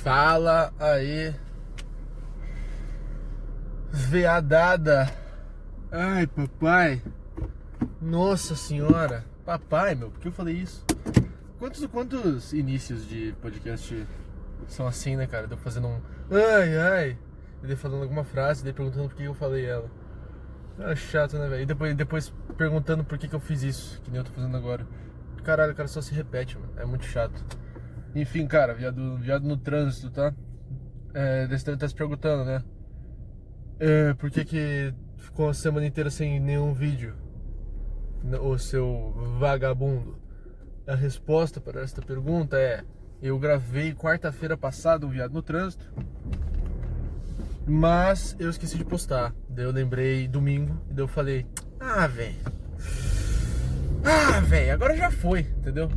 Fala aí, veadada. Ai, papai. Nossa senhora. Papai, meu, por que eu falei isso? Quantos inícios de podcast são assim, né, cara? Eu fazendo um ai, e daí falando alguma frase, e daí perguntando por que eu falei ela. É chato, né, velho? E depois perguntando por que eu fiz isso, que nem eu tô fazendo agora. Caralho, o cara só se repete, mano. É muito chato. Enfim, cara, viado no trânsito, tá? Desse deve estar se perguntando, né? Por que ficou a semana inteira sem nenhum vídeo? O seu vagabundo. A resposta para esta pergunta é: eu gravei quarta-feira passada um viado no trânsito, mas eu esqueci de postar. Daí eu lembrei domingo e daí eu falei: velho, agora já foi, entendeu?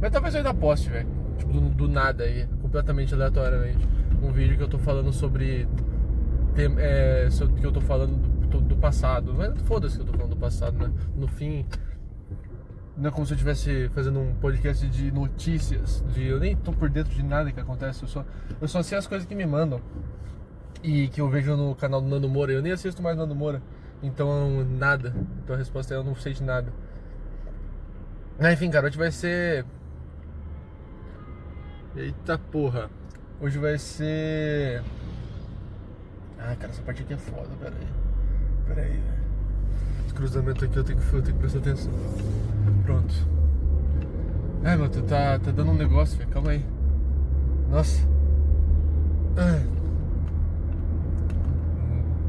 Mas talvez eu ainda poste, velho. Tipo, do nada aí, completamente aleatoriamente. Um vídeo que eu tô falando sobre que eu tô falando do passado. Mas foda-se que eu tô falando do passado, né? No fim, não é como se eu estivesse fazendo um podcast de notícias. Eu nem tô por dentro de nada que acontece. Eu só sei as coisas que me mandam e que eu vejo no canal do Nando Moura. Eu nem assisto mais Nando Moura. Então, nada. Então a resposta é: eu não sei de nada. Enfim, cara, hoje vai ser... Eita porra. Hoje vai ser... cara, essa parte aqui é foda, pera aí, velho. Esse cruzamento aqui eu tenho que prestar atenção. Pronto. Meu, tá dando um negócio, velho, calma aí. Nossa.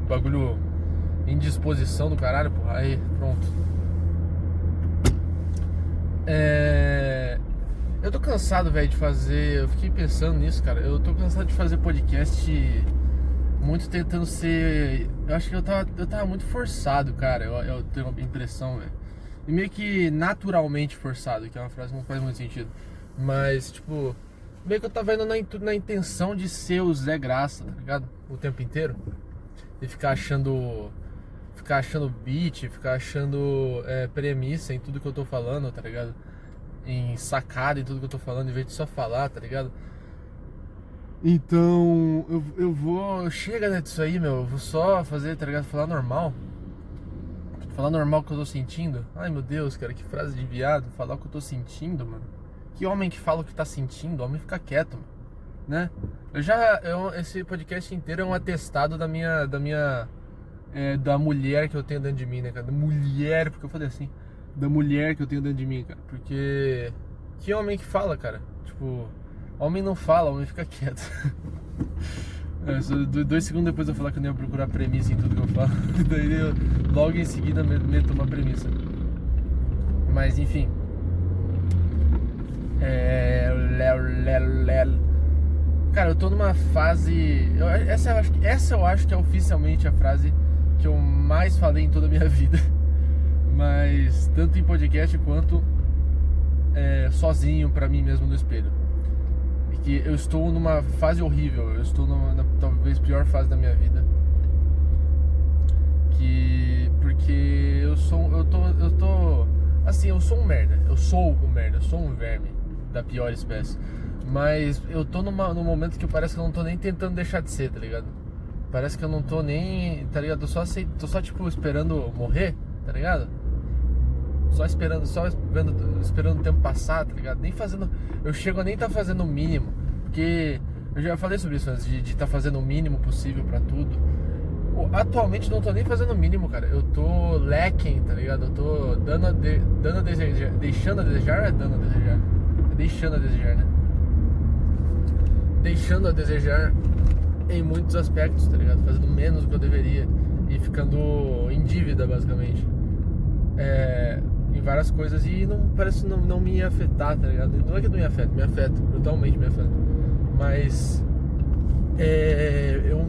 Bagulho indisposição do caralho, porra. Aí, pronto. Eu tô cansado, velho, de fazer... Eu fiquei pensando nisso, cara. Eu tô cansado de fazer podcast muito tentando ser... Eu acho que eu tava muito forçado, cara. Eu tenho a impressão, velho. E meio que naturalmente forçado, que é uma frase que não faz muito sentido. Mas, tipo... Meio que eu tava indo na intenção de ser o Zé Graça, tá ligado? O tempo inteiro. E ficar achando beat, ficar achando premissa em tudo que eu tô falando, tá ligado? Em sacada em tudo que eu tô falando, em vez de só falar, tá ligado? Então, eu vou... Chega, né, disso aí, meu. Eu vou só fazer, tá ligado? Falar normal o que eu tô sentindo. Ai, meu Deus, cara, que frase de viado. Falar o que eu tô sentindo, mano. Que homem que fala o que tá sentindo? Homem fica quieto, mano. Né? Esse podcast inteiro é um atestado da mulher que eu tenho dentro de mim, né, cara? Da mulher, porque eu falei assim, da mulher que eu tenho dentro de mim, cara. Porque que homem que fala, cara? Tipo, homem não fala, homem fica quieto. 2 segundos depois eu falar que eu não ia procurar premissa em tudo que eu falo. Daí eu, logo em seguida, meto uma premissa. Mas enfim. Cara, eu tô numa fase... Essa eu acho que é oficialmente a frase que eu mais falei em toda a minha vida. Mas tanto em podcast quanto sozinho pra mim mesmo no espelho. E que eu estou numa fase horrível. Eu estou na talvez pior fase da minha vida. Porque eu sou um merda. Eu sou um verme da pior espécie. Mas eu tô num momento que parece que eu não tô nem tentando deixar de ser, tá ligado? Parece que eu não tô nem, tá ligado? Tô só tipo esperando morrer, tá ligado? Esperando o tempo passar, tá ligado? Nem fazendo... Eu chego a nem tá fazendo o mínimo. Porque eu já falei sobre isso antes, de tá fazendo o mínimo possível pra tudo. Atualmente não tô nem fazendo o mínimo, cara. Eu tô lacking, tá ligado? Eu tô dando a desejar. Deixando a desejar ou é dando a desejar? É deixando a desejar, né? Deixando a desejar em muitos aspectos, tá ligado? Fazendo menos do que eu deveria e ficando em dívida, basicamente. Em várias coisas, e parece não me afetar, tá ligado? Não é que não me afeta, brutalmente me afeta. Mas eu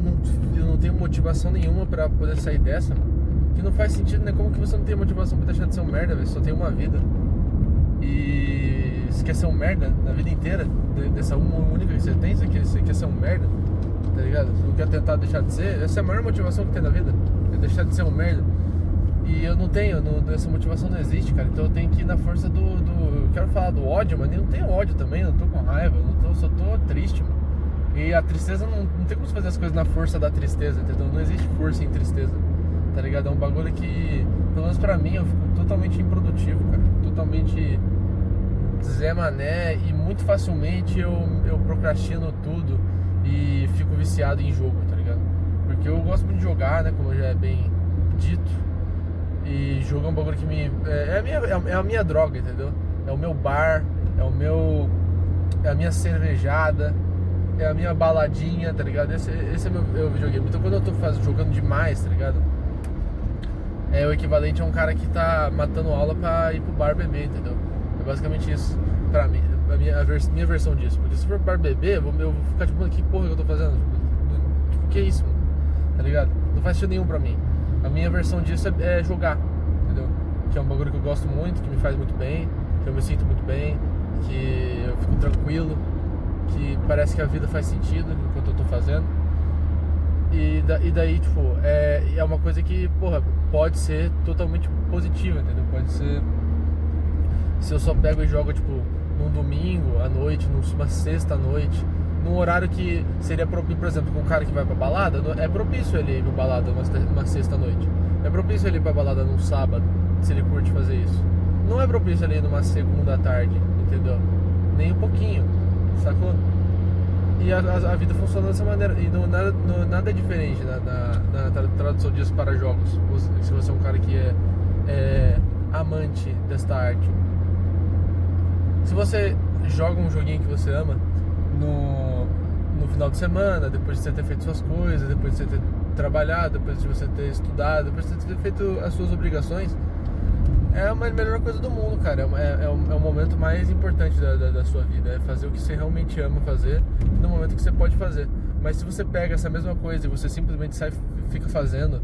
não tenho motivação nenhuma pra poder sair dessa, mano. Que não faz sentido, né? Como que você não tem motivação pra deixar de ser um merda, velho? Só tem uma vida. E você quer ser um merda na vida inteira? Dessa uma única que você tem? Você quer ser um merda? Tá ligado? Você não quer tentar deixar de ser? Essa é a maior motivação que tem na vida. É deixar de ser um merda. E eu não tenho, essa motivação não existe, cara. Então eu tenho que ir na força do... Eu quero falar do ódio, mas eu não tenho ódio também. Eu não tô com raiva, só tô triste, mano. E a tristeza não tem como você fazer as coisas na força da tristeza, entendeu? Não existe força em tristeza, tá ligado? É um bagulho que, pelo menos pra mim, eu fico totalmente improdutivo, cara. Totalmente Zé Mané, e muito facilmente eu procrastino tudo e fico viciado em jogo, tá ligado? Porque eu gosto muito de jogar, né? Como já é bem dito. E jogo é um bagulho que é a minha droga, entendeu? É o meu bar, é a minha cervejada, é a minha baladinha, tá ligado? Esse é meu videogame. Então quando eu tô jogando demais, tá ligado? É o equivalente a um cara que tá matando aula pra ir pro bar beber, entendeu? É basicamente isso pra mim, minha versão disso. Porque se for pro bar beber, eu vou ficar tipo, mano, que porra que eu tô fazendo? Tipo, que isso, mano? Tá ligado? Não faz sentido nenhum pra mim. A minha versão disso é jogar, entendeu? Que é um bagulho que eu gosto muito, que me faz muito bem, que eu me sinto muito bem, que eu fico tranquilo, que parece que a vida faz sentido enquanto eu tô fazendo. E daí, tipo, é uma coisa que, porra, pode ser totalmente positiva, entendeu? Pode ser... Se eu só pego e jogo, tipo, num domingo à noite, numa sexta à noite, num horário que seria propício, por exemplo, com um cara que vai pra balada, é propício ele ir pra balada uma sexta à noite. É propício ele ir pra balada num sábado, se ele curte fazer isso. Não é propício ele ir numa segunda à tarde, entendeu? Nem um pouquinho, sacou? E a vida funciona dessa maneira. E nada é diferente na tradução disso para jogos. Se você é um cara que é amante desta arte. Se você joga um joguinho que você ama no final de semana, depois de você ter feito suas coisas, depois de você ter trabalhado, depois de você ter estudado, depois de você ter feito as suas obrigações, é a melhor coisa do mundo, cara. É o momento mais importante da sua vida. É fazer o que você realmente ama fazer no momento que você pode fazer. Mas se você pega essa mesma coisa e você simplesmente fica fazendo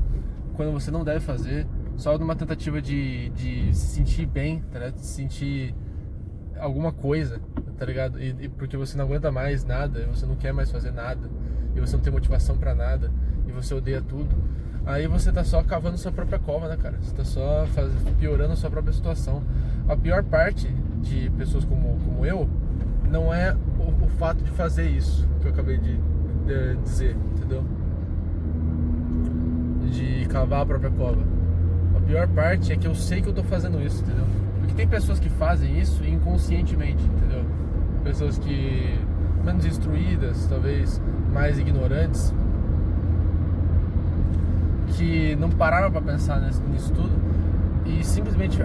quando você não deve fazer, só numa tentativa de se sentir bem, tá ligado? De se sentir alguma coisa, tá ligado? E porque você não aguenta mais nada, você não quer mais fazer nada, e você não tem motivação pra nada, e você odeia tudo, aí você tá só cavando sua própria cova, né, cara? Você tá só piorando a sua própria situação. A pior parte de pessoas como eu não é o fato de fazer isso que eu acabei de dizer, entendeu? De cavar a própria cova. A pior parte é que eu sei que eu tô fazendo isso, entendeu? Porque tem pessoas que fazem isso inconscientemente, entendeu? Pessoas que menos instruídas, talvez mais ignorantes, que não pararam pra pensar nisso tudo e simplesmente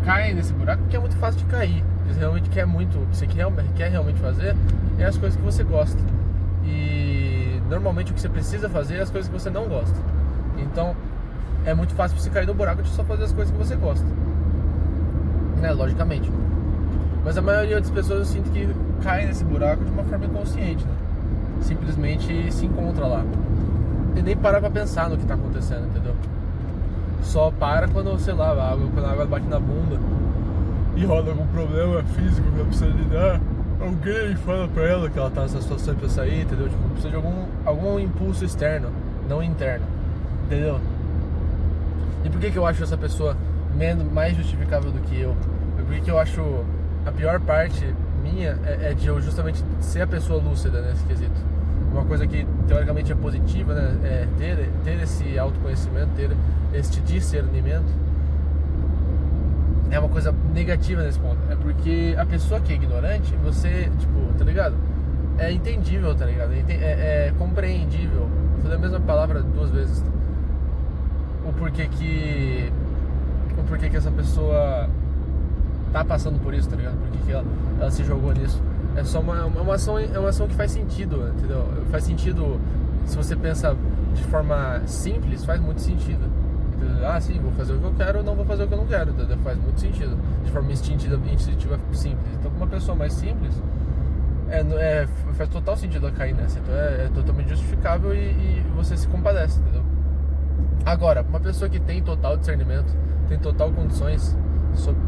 caem nesse buraco, porque é muito fácil de cair. Você realmente quer muito, o que você quer realmente fazer é as coisas que você gosta. E normalmente o que você precisa fazer é as coisas que você não gosta. Então é muito fácil você cair no buraco de só fazer as coisas que você gosta, né? Logicamente. Mas a maioria das pessoas eu sinto que cai nesse buraco de uma forma inconsciente, né? Simplesmente se encontra lá e nem para pra pensar no que tá acontecendo, entendeu? Só para quando, sei lá, quando a água bate na bunda e rola algum problema físico que ela precisa lidar. Alguém fala pra ela que ela tá nessa situação pra sair, entendeu? Tipo, precisa de algum impulso externo, não interno, entendeu? E por que eu acho essa pessoa mais justificável do que eu? Porque eu acho a pior parte minha é de eu justamente ser a pessoa lúcida nesse quesito. Uma coisa que teoricamente é positiva, né? É ter esse autoconhecimento, ter este discernimento, é uma coisa negativa nesse ponto. É porque a pessoa que é ignorante, você, tipo, tá ligado? É entendível, tá ligado? É compreendível. Vou fazer a mesma palavra duas vezes. O porquê que essa pessoa tá passando por isso, tá ligado? Por que ela se jogou nisso. É só uma ação que faz sentido, entendeu? Faz sentido, se você pensa de forma simples, faz muito sentido. Entendeu? Ah, sim, vou fazer o que eu quero ou não vou fazer o que eu não quero, entendeu? Faz muito sentido. De forma instintiva simples. Então, com uma pessoa mais simples, faz total sentido ela cair nessa. Então, é totalmente justificável e você se compadece, entendeu? Agora, uma pessoa que tem total discernimento, tem total condições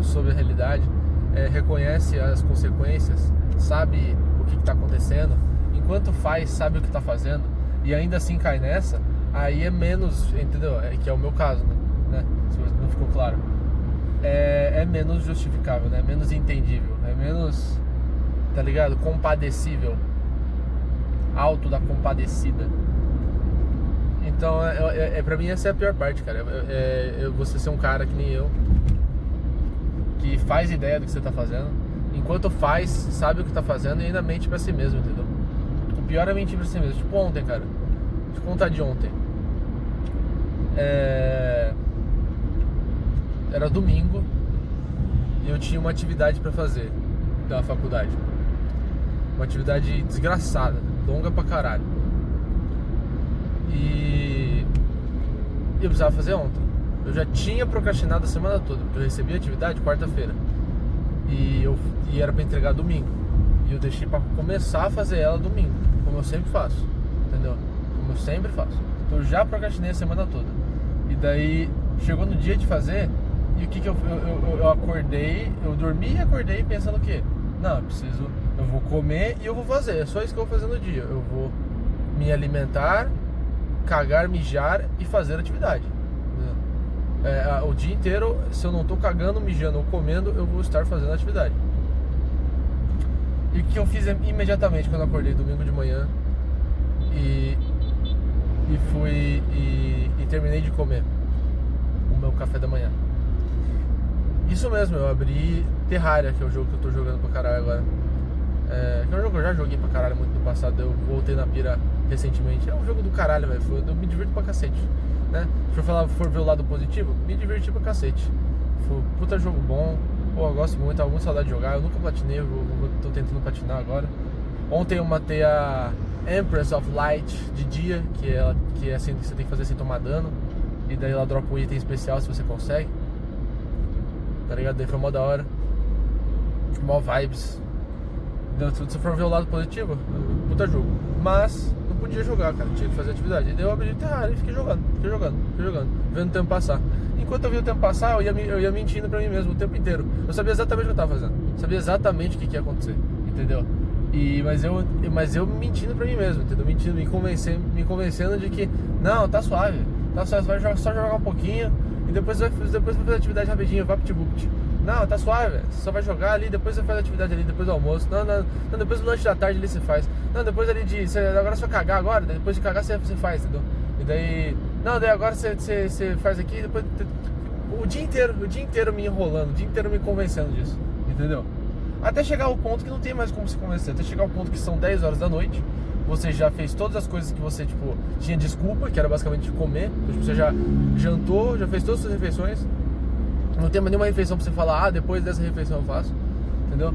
sobre a realidade, reconhece as consequências, sabe o que está acontecendo, enquanto faz, sabe o que está fazendo, e ainda assim cai nessa, aí é menos, entendeu? Que é o meu caso, né? Se não ficou claro. É menos justificável, né? É menos entendível, é menos, tá ligado? Compadecível. Alto da Compadecida. Então, pra mim essa é a pior parte, cara. Você ser um cara que nem eu, que faz ideia do que você tá fazendo, enquanto faz, sabe o que tá fazendo e ainda mente pra si mesmo, entendeu? O pior é mentir pra si mesmo. Tipo ontem, cara. Deixa eu contar de ontem. Era domingo e eu tinha uma atividade pra fazer da faculdade. Uma atividade desgraçada, longa pra caralho. E eu precisava fazer ontem. Eu já tinha procrastinado a semana toda, porque eu recebi a atividade quarta-feira. E era pra entregar domingo. E eu deixei pra começar a fazer ela domingo, como eu sempre faço. Entendeu? Como eu sempre faço. Então eu já procrastinei a semana toda. E daí chegou no dia de fazer. E o que eu acordei, eu dormi e acordei pensando o quê? Não, eu vou comer e eu vou fazer. É só isso que eu vou fazer no dia. Eu vou me alimentar, cagar, mijar e fazer atividade. O dia inteiro, se eu não tô cagando, mijando ou comendo, eu vou estar fazendo atividade. E o que eu fiz imediatamente quando eu acordei domingo de manhã e fui e terminei de comer o meu café da manhã. Isso mesmo, eu abri Terraria, que é o jogo que eu tô jogando pra caralho agora. Que é um jogo que eu já joguei pra caralho muito no passado, eu voltei na pira recentemente. É um jogo do caralho, velho, eu me divirto pra cacete, né? Se for ver o lado positivo, me diverti pra cacete. Foi puta jogo bom, eu gosto muito, tava muito saudade de jogar, eu nunca platinei, tô tentando platinar agora. Ontem eu matei a Empress of Light de dia, que é assim, que você tem que fazer sem tomar dano. E daí ela dropa um item especial se você consegue. Tá ligado? Daí foi mó da hora. Mó vibes. Se for ver o lado positivo, puta jogo. Mas não podia jogar, cara, tinha que fazer atividade. E daí eu abri o Terraria e fiquei jogando, vendo o tempo passar. Enquanto eu vi o tempo passar, eu ia mentindo pra mim mesmo o tempo inteiro. Eu sabia exatamente o que eu tava fazendo, sabia exatamente o que ia acontecer, entendeu? Mas eu mentindo pra mim mesmo, entendeu? Mentindo, me convencendo de que não, tá suave, você vai só jogar um pouquinho e depois vai fazer atividade rapidinho, vapt-vupt. Não, tá suave, velho. Você só vai jogar ali, depois você faz a atividade ali, depois do almoço. Não, depois do lanche da tarde ali você faz. Não, depois ali agora você vai cagar agora, depois de cagar você faz, entendeu? E daí. Não, daí agora você faz aqui, depois. O dia inteiro me enrolando, o dia inteiro me convencendo disso, entendeu? Até chegar ao ponto que não tem mais como se convencer. Até chegar ao ponto que são 10 horas da noite. Você já fez todas as coisas que você, tipo, tinha desculpa, que era basicamente comer. Então, tipo, você já jantou, já fez todas as suas refeições. Não tem mais nenhuma refeição pra você falar, depois dessa refeição eu faço, entendeu?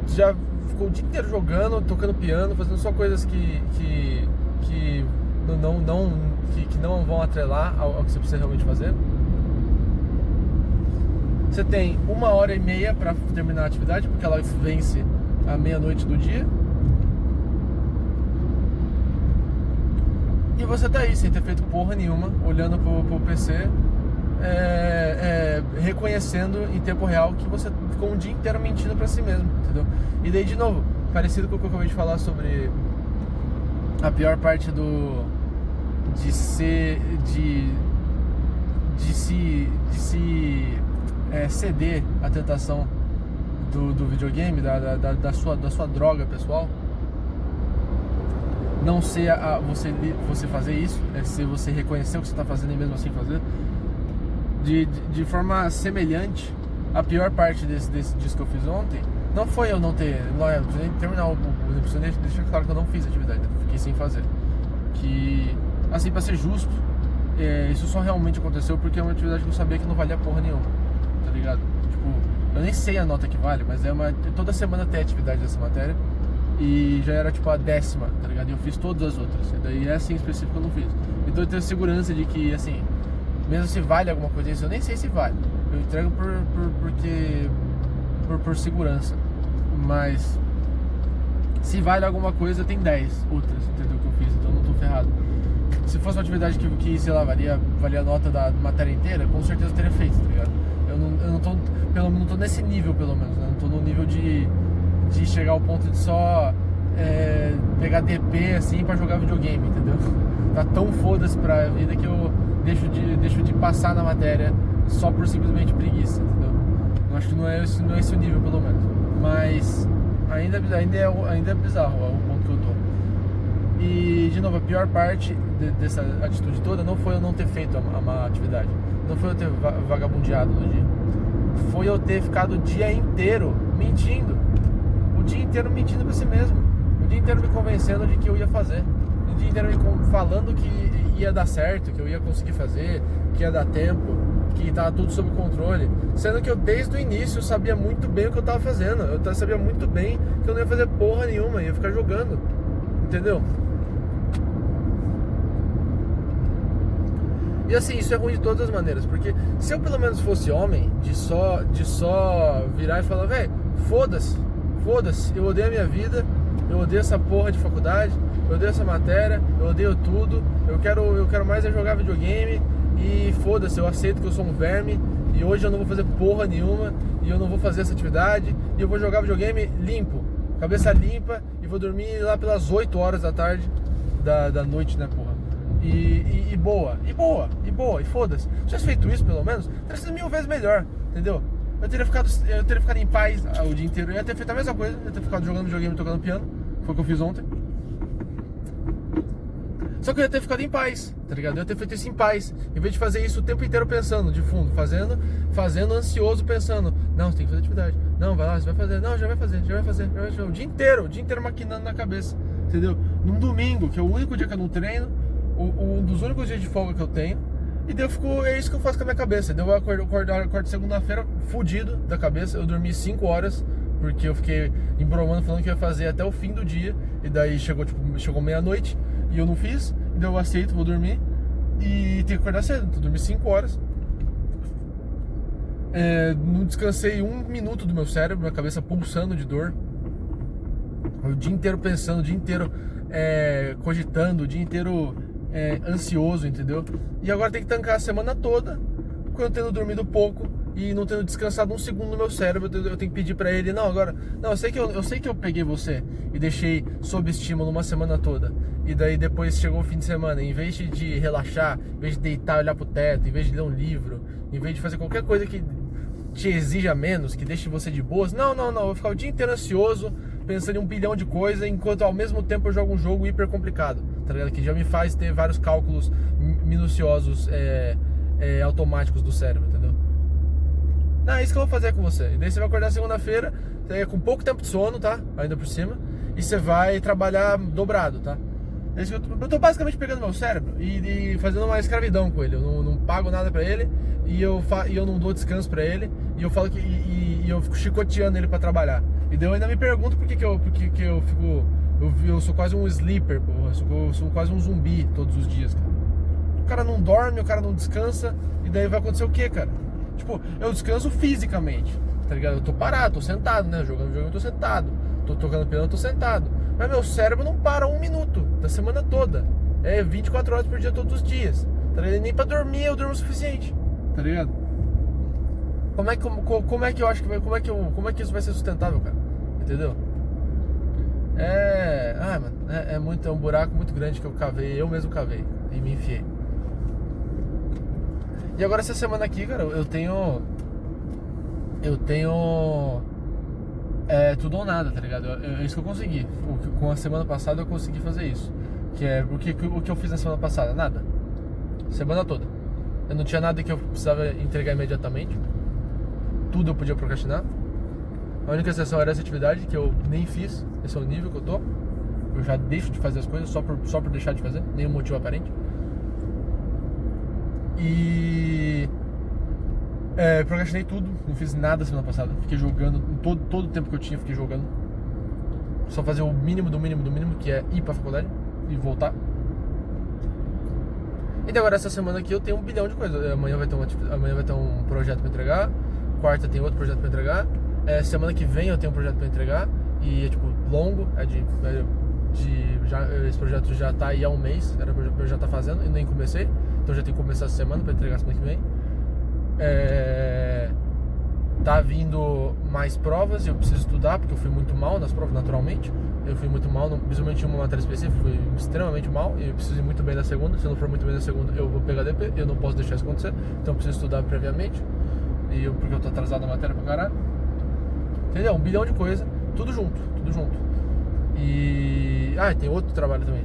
Já ficou o dia inteiro jogando, tocando piano, fazendo só coisas que não vão atrelar ao que você precisa realmente fazer. Você tem 1h30 pra terminar a atividade, porque ela vence à meia-noite do dia. E você tá aí, sem ter feito porra nenhuma, olhando pro PC, reconhecendo em tempo real que você ficou um dia inteiro mentindo pra si mesmo, entendeu? E daí, de novo, parecido com o que eu acabei de falar sobre a pior parte de ceder à tentação do videogame, da sua droga pessoal. Não ser você fazer isso, se você reconhecer o que você está fazendo e mesmo assim fazer. De forma semelhante, a pior parte disso que eu fiz ontem não foi eu não ter terminar o episódio, deixar claro que eu não fiz atividade, fiquei sem fazer. Que, assim, pra ser justo, isso só realmente aconteceu porque é uma atividade que eu sabia que não valia porra nenhuma, tá ligado? Tipo, eu nem sei a nota que vale, mas toda semana tem atividade dessa matéria. E já era tipo a 10ª, tá ligado? E eu fiz todas as outras. E daí essa em específico eu não fiz. Então eu tenho segurança de que, assim, mesmo se vale alguma coisa disso, eu nem sei se vale. Eu entrego por segurança. Mas se vale alguma coisa, tem 10 outras, entendeu? Que eu fiz, então eu não tô ferrado. Se fosse uma atividade que sei lá, valia a nota da matéria inteira, com certeza eu teria feito, tá ligado? Eu não tô, pelo menos, não tô nesse nível, pelo menos, né? Não tô no nível de chegar ao ponto de só pegar DP assim pra jogar videogame, entendeu? Tá tão foda-se pra vida que eu deixo de passar na matéria só por simplesmente preguiça, entendeu? Eu acho que não é esse o nível, pelo menos. Mas ainda é bizarro o ponto que eu tô. de novo, a pior parte dessa atitude toda não foi eu não ter feito a má atividade. Não foi eu ter vagabundeado no dia. Foi eu ter ficado o dia inteiro mentindo. O dia inteiro mentindo pra si mesmo. O dia inteiro me convencendo de que eu ia fazer. O dia inteiro me falando que ia dar certo, que eu ia conseguir fazer, que ia dar tempo, que tava tudo sob controle. Sendo que eu desde o início sabia muito bem o que eu tava fazendo. Eu sabia muito bem que eu não ia fazer porra nenhuma, ia ficar jogando. Entendeu? E assim, isso é ruim de todas as maneiras, porque se eu pelo menos fosse homem, de só virar e falar, velho, foda-se, eu odeio a minha vida, eu odeio essa porra de faculdade, eu odeio essa matéria, eu odeio tudo, eu quero mais é jogar videogame e foda-se, eu aceito que eu sou um verme e hoje eu não vou fazer porra nenhuma e eu não vou fazer essa atividade e eu vou jogar videogame limpo, cabeça limpa e vou dormir lá pelas 8 horas da tarde da noite, né, porra. E boa, e foda-se. Se eu tivesse feito isso, pelo menos, teria sido 1000 vezes melhor, entendeu? Eu teria ficado em paz o dia inteiro. Eu ia ter feito a mesma coisa, eu ia ter ficado jogando videogame, tocando piano. Foi o que eu fiz ontem. Só que eu ia ter ficado em paz, tá ligado? Eu ia ter feito isso em paz, em vez de fazer isso o tempo inteiro pensando, de fundo, fazendo ansioso, pensando, não, você tem que fazer atividade, não, vai lá, você vai fazer, não, já vai fazer, o dia inteiro maquinando na cabeça, entendeu? Num domingo, que é o único dia que eu não treino, um dos únicos dias de folga que eu tenho, e daí é isso que eu faço com a minha cabeça. Daí eu acordo segunda-feira fudido da cabeça, eu dormi 5 horas, porque eu fiquei embromando, falando que ia fazer até o fim do dia, e daí chegou meia-noite, e eu não fiz, e daí eu aceito, vou dormir, e tenho que acordar cedo, então eu dormi 5 horas. Não descansei 1 minuto do meu cérebro, minha cabeça pulsando de dor, o dia inteiro pensando, o dia inteiro cogitando, o dia inteiro ansioso, entendeu? E agora tem que tancar a semana toda, com eu tendo dormido pouco e não tendo descansado 1 segundo no meu cérebro. Eu tenho que pedir pra ele, não, eu sei que eu peguei você e deixei sob estímulo uma semana toda, e daí depois chegou o fim de semana, em vez de relaxar, em vez de deitar, olhar pro teto, em vez de ler um livro, em vez de fazer qualquer coisa que te exija menos, que deixe você de boas, não, eu vou ficar o dia inteiro ansioso, pensando em 1 bilhão de coisas, enquanto ao mesmo tempo eu jogo um jogo hiper complicado, tá ligado? Que já me faz ter vários cálculos minuciosos automáticos do cérebro, entendeu? Não, é isso que eu vou fazer com você. E daí você vai acordar segunda-feira, com pouco tempo de sono, tá? Ainda por cima, e você vai trabalhar dobrado, tá? Eu tô basicamente pegando meu cérebro e fazendo uma escravidão com ele. Eu não pago nada pra ele e eu não dou descanso pra ele, e eu falo que e eu fico chicoteando ele pra trabalhar. E daí eu ainda me pergunto por que eu fico. Eu sou quase um sleeper, porra. Eu sou quase um zumbi todos os dias, cara. O cara não dorme, o cara não descansa, e daí vai acontecer o quê, cara? Tipo, eu descanso fisicamente, tá ligado? Eu tô parado, tô sentado, né? Jogando videogame, eu tô sentado. Tô tocando piano, eu tô sentado. Mas meu cérebro não para 1 minuto da semana toda. 24 horas por dia, todos os dias. Tá ligado? Nem pra dormir eu durmo o suficiente, tá ligado? Como é que eu acho que como é que isso vai ser sustentável, cara? Entendeu? Mano, é um buraco muito grande que eu mesmo cavei e me enfiei. E agora essa semana aqui, cara, eu tenho tudo ou nada, tá ligado? É isso que eu consegui. Com a semana passada eu consegui fazer isso. Que é o que eu fiz na semana passada? Nada. Semana toda. Eu não tinha nada que eu precisava entregar imediatamente. Tudo eu podia procrastinar. A única exceção era essa atividade que eu nem fiz. Esse é o nível que eu tô. Eu já deixo de fazer as coisas só por deixar de fazer. Nenhum motivo aparente. E procrastinei tudo. Não fiz nada semana passada. Fiquei jogando. Todo o tempo que eu tinha, fiquei jogando. Só fazer o mínimo do mínimo do mínimo, que é ir pra faculdade e voltar. E agora essa semana aqui eu tenho 1 bilhão de coisas. Amanhã vai ter um projeto pra entregar. Quarta tem outro projeto pra entregar. Semana que vem eu tenho um projeto pra entregar. E é tipo longo. Esse projeto já tá aí há 1 mês. Era pra eu já estar fazendo e nem comecei. Então já tenho que começar essa semana pra entregar semana que vem. Tá vindo mais provas e eu preciso estudar, porque eu fui muito mal nas provas, naturalmente. Eu fui muito mal, principalmente em uma matéria específica, fui extremamente mal. E eu preciso ir muito bem na segunda. Se eu não for muito bem na segunda, eu vou pegar DP. Eu não posso deixar isso acontecer. Então eu preciso estudar previamente. Porque eu tô atrasado na matéria pra caralho. Entendeu? 1 bilhão de coisa, tudo junto. E tem outro trabalho também.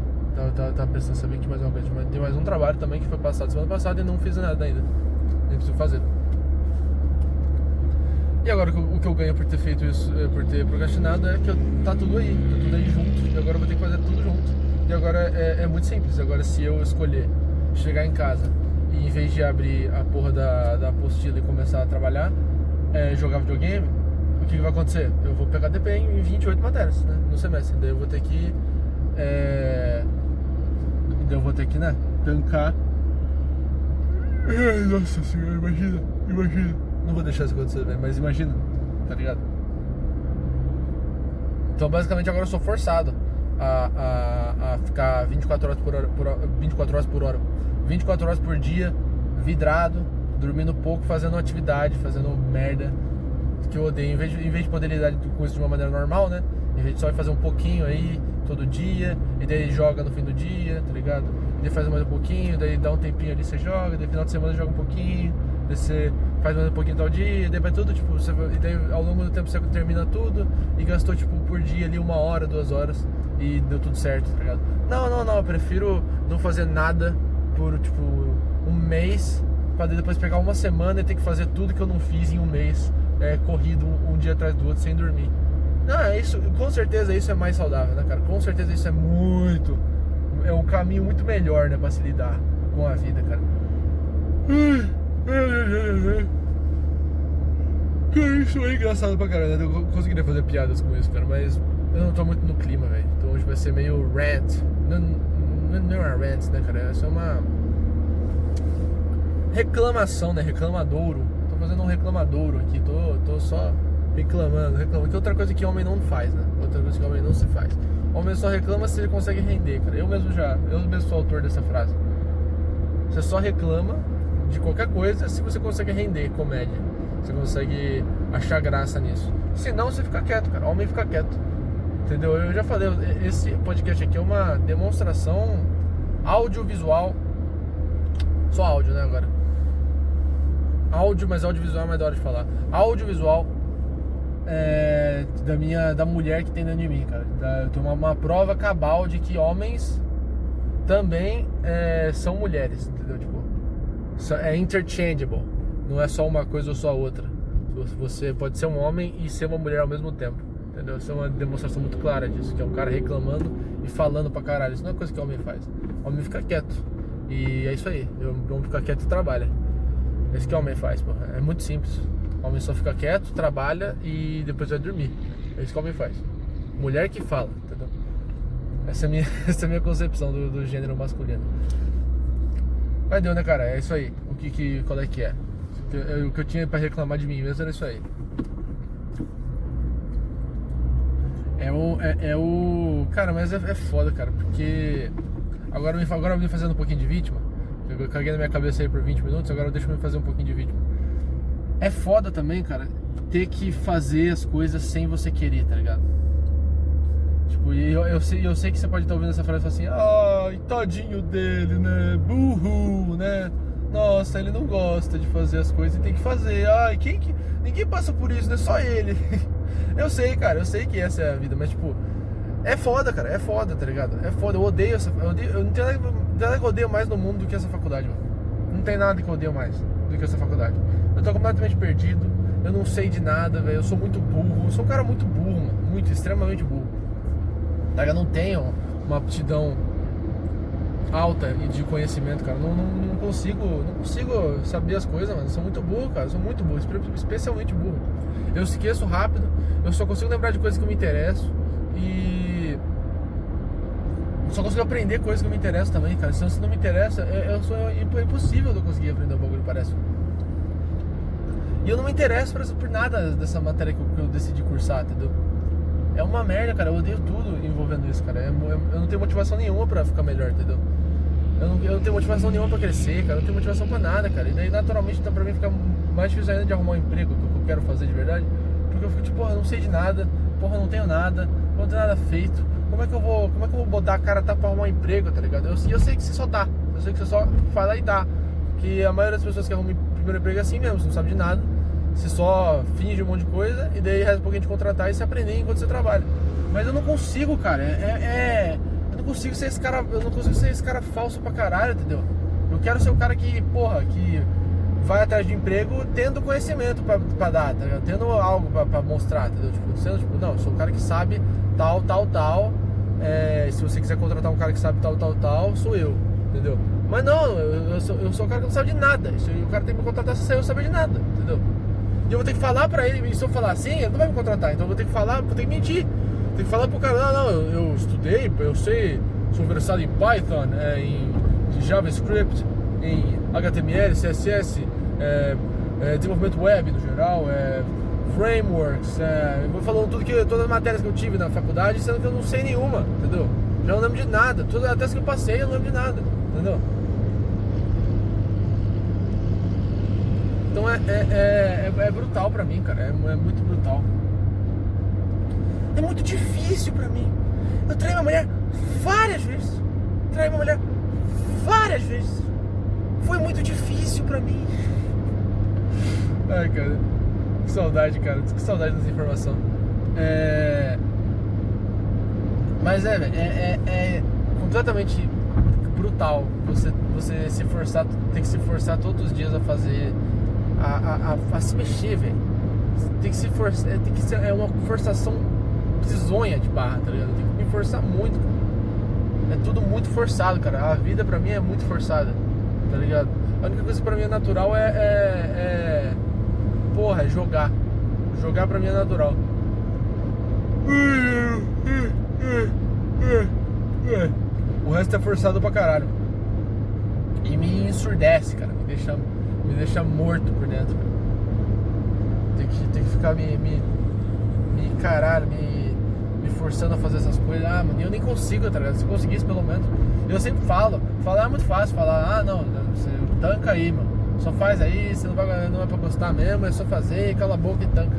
Tava pensando, saber que mais uma coisa. Tem mais um trabalho também que foi passado semana passada e não fiz nada ainda. Nem preciso fazer. E agora o que eu ganho por ter feito isso, por ter procrastinado, é que tá tudo aí junto. E agora eu vou ter que fazer tudo junto. E agora é muito simples. Agora, se eu escolher chegar em casa e, em vez de abrir a porra da apostila e começar a trabalhar, jogar videogame, o que vai acontecer? Eu vou pegar DP em 28 matérias, né, no semestre. Daí eu vou ter que né, tancar. Nossa senhora, imagina. Não vou deixar isso acontecer, velho, mas imagina, tá ligado? Então, basicamente, agora eu sou forçado a ficar 24 horas por dia, vidrado, dormindo pouco, fazendo atividade, fazendo merda que eu odeio. Em vez de poder lidar com isso de uma maneira normal, né? Em vez de só fazer um pouquinho aí todo dia, e daí joga no fim do dia, tá ligado? E daí faz mais um pouquinho, daí dá um tempinho ali, você joga, daí final de semana joga um pouquinho, daí você faz mais um pouquinho tal dia, e daí vai tudo, tipo, e daí ao longo do tempo você termina tudo e gastou, tipo, por dia ali 1 hora, 2 horas e deu tudo certo, tá ligado? Não, eu prefiro não fazer nada por, tipo, 1 mês, pra depois pegar 1 semana e ter que fazer tudo que eu não fiz em 1 mês, corrido um dia atrás do outro sem dormir. Não, isso, com certeza isso é mais saudável, né, cara? Com certeza isso é um caminho muito melhor, né, pra se lidar com a vida, cara. Que isso é engraçado pra caralho, né? Eu conseguiria fazer piadas com isso, cara, mas eu não tô muito no clima, velho. Então hoje vai ser meio rant. Não é rant, né, cara? Isso é uma reclamação, né? Reclamadouro. Tô fazendo um reclamadouro aqui, tô só reclamando. Que é outra coisa que homem não faz, né? Outra coisa que homem não se faz. Homem só reclama se ele consegue render, cara. Eu mesmo sou autor dessa frase. Você só reclama de qualquer coisa se você consegue render comédia. Você consegue achar graça nisso. Se não, você fica quieto, cara. Homem fica quieto. Entendeu? Eu já falei, esse podcast aqui é uma demonstração audiovisual. Só áudio, né, agora? Áudio, mas audiovisual é mais da hora de falar. Audiovisual da mulher que tem dentro de mim, cara. Eu tenho uma prova cabal de que homens também são mulheres, entendeu? Tipo, é interchangeable. Não é só uma coisa ou só outra. Você pode ser um homem e ser uma mulher ao mesmo tempo, entendeu? Isso é uma demonstração muito clara disso. Que é um cara reclamando e falando pra caralho. Isso não é coisa que o homem faz. O homem fica quieto. E é isso aí. O homem fica quieto e trabalha. É isso que o homem faz, pô. É muito simples. O homem só fica quieto, trabalha e depois vai dormir. É isso que o homem faz. Mulher que fala, entendeu? Essa é a minha concepção do gênero masculino. Mas deu, né, cara? É isso aí. Qual é que é? O que eu tinha pra reclamar de mim mesmo era isso aí. Cara, mas é foda, cara. Porque agora eu me fazendo um pouquinho de vítima. Eu caguei na minha cabeça aí por 20 minutos. Agora deixa eu me fazer um pouquinho de vítima. É foda também, cara, ter que fazer as coisas sem você querer, tá ligado? Tipo, eu sei que você pode estar ouvindo essa frase e falar assim: ai, tadinho dele, né? Burro, né? Nossa, ele não gosta de fazer as coisas e tem que fazer. Ai, ninguém passa por isso, né? Só ele. Eu sei, cara, eu sei que essa é a vida, mas tipo, é foda, cara, é foda, tá ligado? É foda, eu não tenho nada que eu odeio mais no mundo do que essa faculdade, mano. Não tem nada que eu odeio mais do que essa faculdade. Eu tô completamente perdido, eu não sei de nada, velho. Eu sou muito burro, eu sou um cara muito burro, mano. Muito, extremamente burro. Eu não tenho uma aptidão alta de conhecimento, cara. Não consigo saber as coisas, mano. Eu sou muito burro, cara. Eu sou muito burro, especialmente burro. Eu esqueço rápido, eu só consigo lembrar de coisas que eu me interesso e só consigo aprender coisas que eu me interessam também, cara. Se não me interessa, é impossível eu conseguir aprender um bagulho, parece. E eu não me interesso por nada dessa matéria que eu decidi cursar, entendeu? É uma merda, cara. Eu odeio tudo envolvendo isso, cara. Eu não tenho motivação nenhuma pra ficar melhor, entendeu? Eu não tenho motivação nenhuma pra crescer, cara. Eu não tenho motivação pra nada, cara. E daí, naturalmente, então, pra mim fica mais difícil ainda de arrumar um emprego que eu quero fazer de verdade. Porque eu fico tipo, porra, eu não sei de nada. Porra, eu não tenho nada. Não tenho nada feito. Como é que eu vou botar a cara pra arrumar um emprego, tá ligado? Eu sei que você só dá. Eu sei que você só vai lá e dá. Que a maioria das pessoas que arrumam o primeiro emprego é assim mesmo. Você não sabe de nada. Você só finge um monte de coisa e daí resta um pouquinho de contratar e se aprender enquanto você trabalha. Mas eu não consigo, cara. Eu não consigo ser esse cara, eu não consigo ser esse cara falso pra caralho, entendeu? Eu quero ser o cara que, porra, que vai atrás de emprego tendo conhecimento pra dar, tá ligado? Tendo algo pra mostrar, entendeu? Tipo, sendo, tipo, não, eu sou o cara que sabe tal, se você quiser contratar um cara que sabe tal, sou eu, entendeu? Mas não, eu sou o cara que não sabe de nada. O cara tem que me contratar sem eu saber de nada, entendeu? E eu vou ter que falar pra ele, e se eu falar assim, ele não vai me contratar. Então eu vou ter que falar, vou ter que mentir. Tem que falar pro cara, não, eu estudei, eu sei, sou versado em Python, em JavaScript, em HTML, CSS, desenvolvimento web no geral, frameworks, eu vou falando todas as matérias que eu tive na faculdade, sendo que eu não sei nenhuma, entendeu? Já não lembro de nada, até as que eu passei eu não lembro de nada, entendeu? Então é brutal pra mim, cara, é muito brutal. É muito difícil pra mim. Eu traí minha mulher várias vezes. Foi muito difícil pra mim. Ai, cara, que saudade, cara. Que saudade dessa informação. Mas velho, é completamente brutal você se forçar, tem que se forçar todos os dias a fazer, a se mexer, velho. Tem que se forçar, é uma forçação bizonha de barra, tá ligado? Eu tenho que me forçar muito, cara. É tudo muito forçado, cara. A vida pra mim é muito forçada, tá ligado? A única coisa que pra mim é natural porra, é jogar. Jogar pra mim é natural. O resto é forçado pra caralho. E me ensurdece, cara. Me deixa morto por dentro, cara. Tem que ficar me forçando a fazer essas coisas. Ah, mano, eu nem consigo, tá ligado? Se eu conseguisse, pelo menos. Eu sempre falo. Falar é muito fácil. Falar, não, você tanca aí, mano. Só faz aí, você não é pra gostar mesmo. É só fazer, cala a boca e tanca.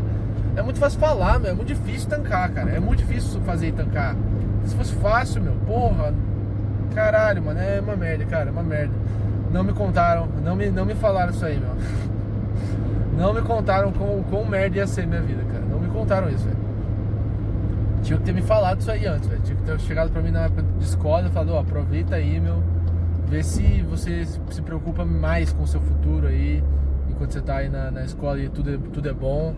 É muito fácil falar, meu. É muito difícil tancar, cara. É muito difícil fazer e tancar. Se fosse fácil, meu, porra. Caralho, mano, é uma merda, cara. É uma merda. Não me contaram, não me falaram isso aí, meu. Não me contaram quão merda ia ser minha vida, cara. Não me contaram isso, velho. Tinha que ter me falado isso aí antes, velho. Tinha que ter chegado pra mim na época de escola e falado, ó, aproveita aí, meu. Vê se você se preocupa mais com o seu futuro aí, enquanto você tá aí na escola e tudo é bom.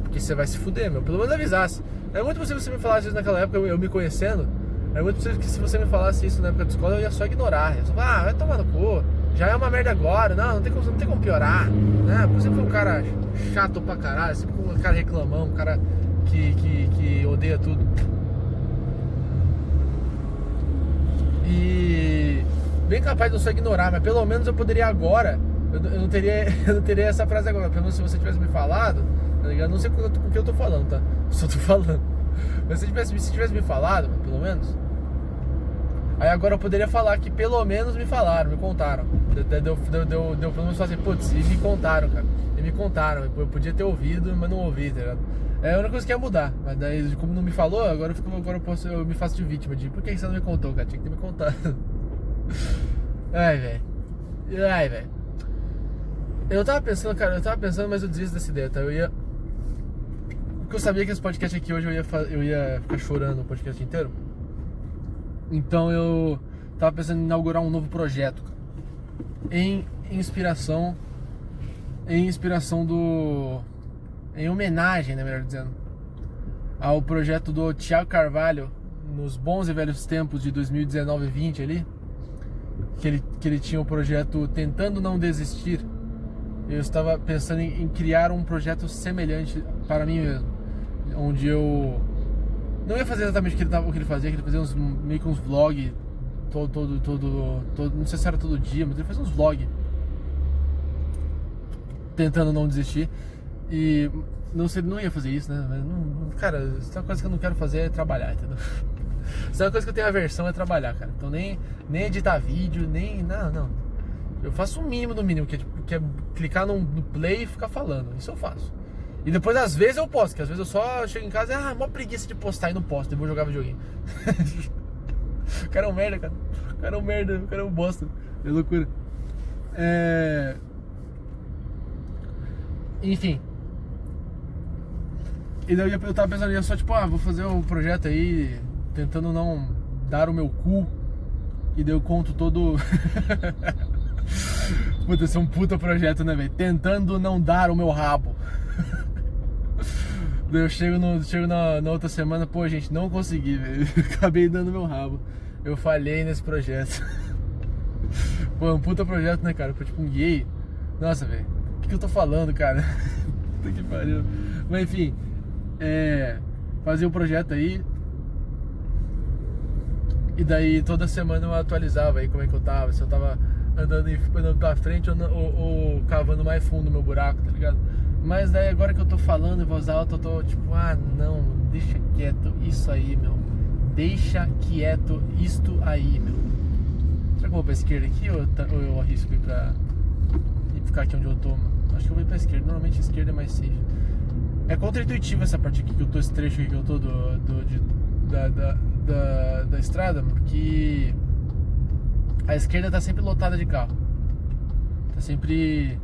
Porque você vai se fuder, meu. Pelo menos avisasse. É muito possível você me falasse isso naquela época, eu me conhecendo. É muito possível que se você me falasse isso na época de escola, eu ia só ignorar. Eu só falar, vai tomar no cu. Já é uma merda agora. Não tem como piorar. Né? Porque você foi um cara chato pra caralho. Sempre um cara reclamão, um cara que odeia tudo. E bem capaz de eu só ignorar, mas pelo menos eu poderia agora. Eu não teria essa frase agora. Pelo menos se você tivesse me falado, tá ligado? Não sei o que eu tô falando, tá? Só tô falando. Mas se tivesse me falado, pelo menos. Aí agora eu poderia falar que pelo menos me falaram, me contaram. Deu pelo menos falar assim, putz, e me contaram, cara. E me contaram. Eu podia ter ouvido, mas não ouvi, tá ligado? É a única coisa que ia mudar. Mas daí, como não me falou, agora eu me faço de vítima. De por que você não me contou, cara? Tinha que ter me contado. Ai, velho. Eu tava pensando, mas eu desisto dessa ideia, tá? Porque eu sabia que esse podcast aqui hoje eu ia ficar chorando o podcast inteiro. Então eu tava pensando em inaugurar um novo projeto, cara. Em homenagem, né, melhor dizendo, ao projeto do Thiago Carvalho, nos bons e velhos tempos de 2019 e 20 ali, que ele tinha o projeto Tentando Não Desistir. Eu estava pensando em criar um projeto semelhante para mim mesmo, onde eu não ia fazer exatamente o que ele fazia, que ele fazia meio que uns vlogs todo, não sei se era todo dia, mas ele fazia uns vlogs tentando não desistir. E não ia fazer isso, né? Mas cara, se é uma coisa que eu não quero fazer é trabalhar, entendeu? Se é uma coisa que eu tenho aversão é trabalhar, cara. Então nem editar vídeo, não. Eu faço o mínimo do mínimo, que é clicar no play e ficar falando. Isso eu faço. E depois, às vezes, eu posto, que às vezes eu só chego em casa e, mó preguiça de postar e não posto, eu vou jogar videogame. O cara é um merda, cara. O cara é um bosta. É loucura. Enfim. E daí eu tava pensando, só tipo, vou fazer um projeto aí, tentando não dar o meu cu. E daí eu conto todo... Puta, esse é um puta projeto, né, velho? Tentando não dar o meu rabo. Daí eu chego na outra semana, pô, gente, não consegui, velho. Acabei dando meu rabo. Eu falhei nesse projeto. Pô, é um puta projeto, né, cara? Tipo um gay. Nossa, velho. O que eu tô falando, cara? Puta que pariu. Mas enfim, fazia um projeto aí. E daí toda semana eu atualizava aí como é que eu tava, se eu tava andando pra frente ou cavando mais fundo no meu buraco, tá ligado? Mas daí agora que eu tô falando em voz alta, eu tô tipo, não, deixa quieto isso aí, meu. Deixa quieto isto aí, meu. Será que eu vou pra esquerda aqui ou eu arrisco ir ficar aqui onde eu tô, mano? Acho que eu vou ir pra esquerda, normalmente a esquerda é mais safe. É contra-intuitivo essa parte aqui que eu tô, esse trecho aqui que eu tô da estrada, porque a esquerda tá sempre lotada de carro. Tá sempre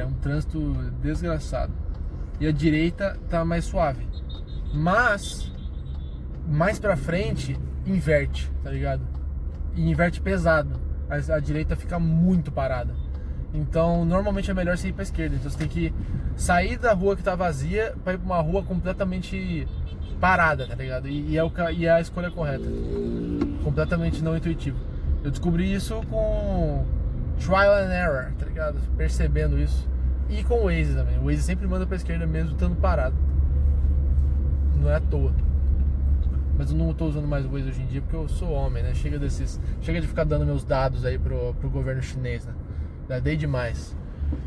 um trânsito desgraçado. E a direita tá mais suave. Mas mais pra frente inverte, tá ligado? E inverte pesado. A direita fica muito parada. Então, normalmente é melhor você ir pra esquerda. Então você tem que sair da rua que tá vazia pra ir pra uma rua completamente parada, tá ligado? E é a escolha correta. Completamente não intuitivo. Eu descobri isso com trial and error, tá ligado? Percebendo isso. E com o Waze também. O Waze sempre manda pra esquerda mesmo estando parado. Não é à toa. Mas eu não tô usando mais o Waze hoje em dia porque eu sou homem, né? Chega de ficar dando meus dados aí pro governo chinês, né? Já dei demais.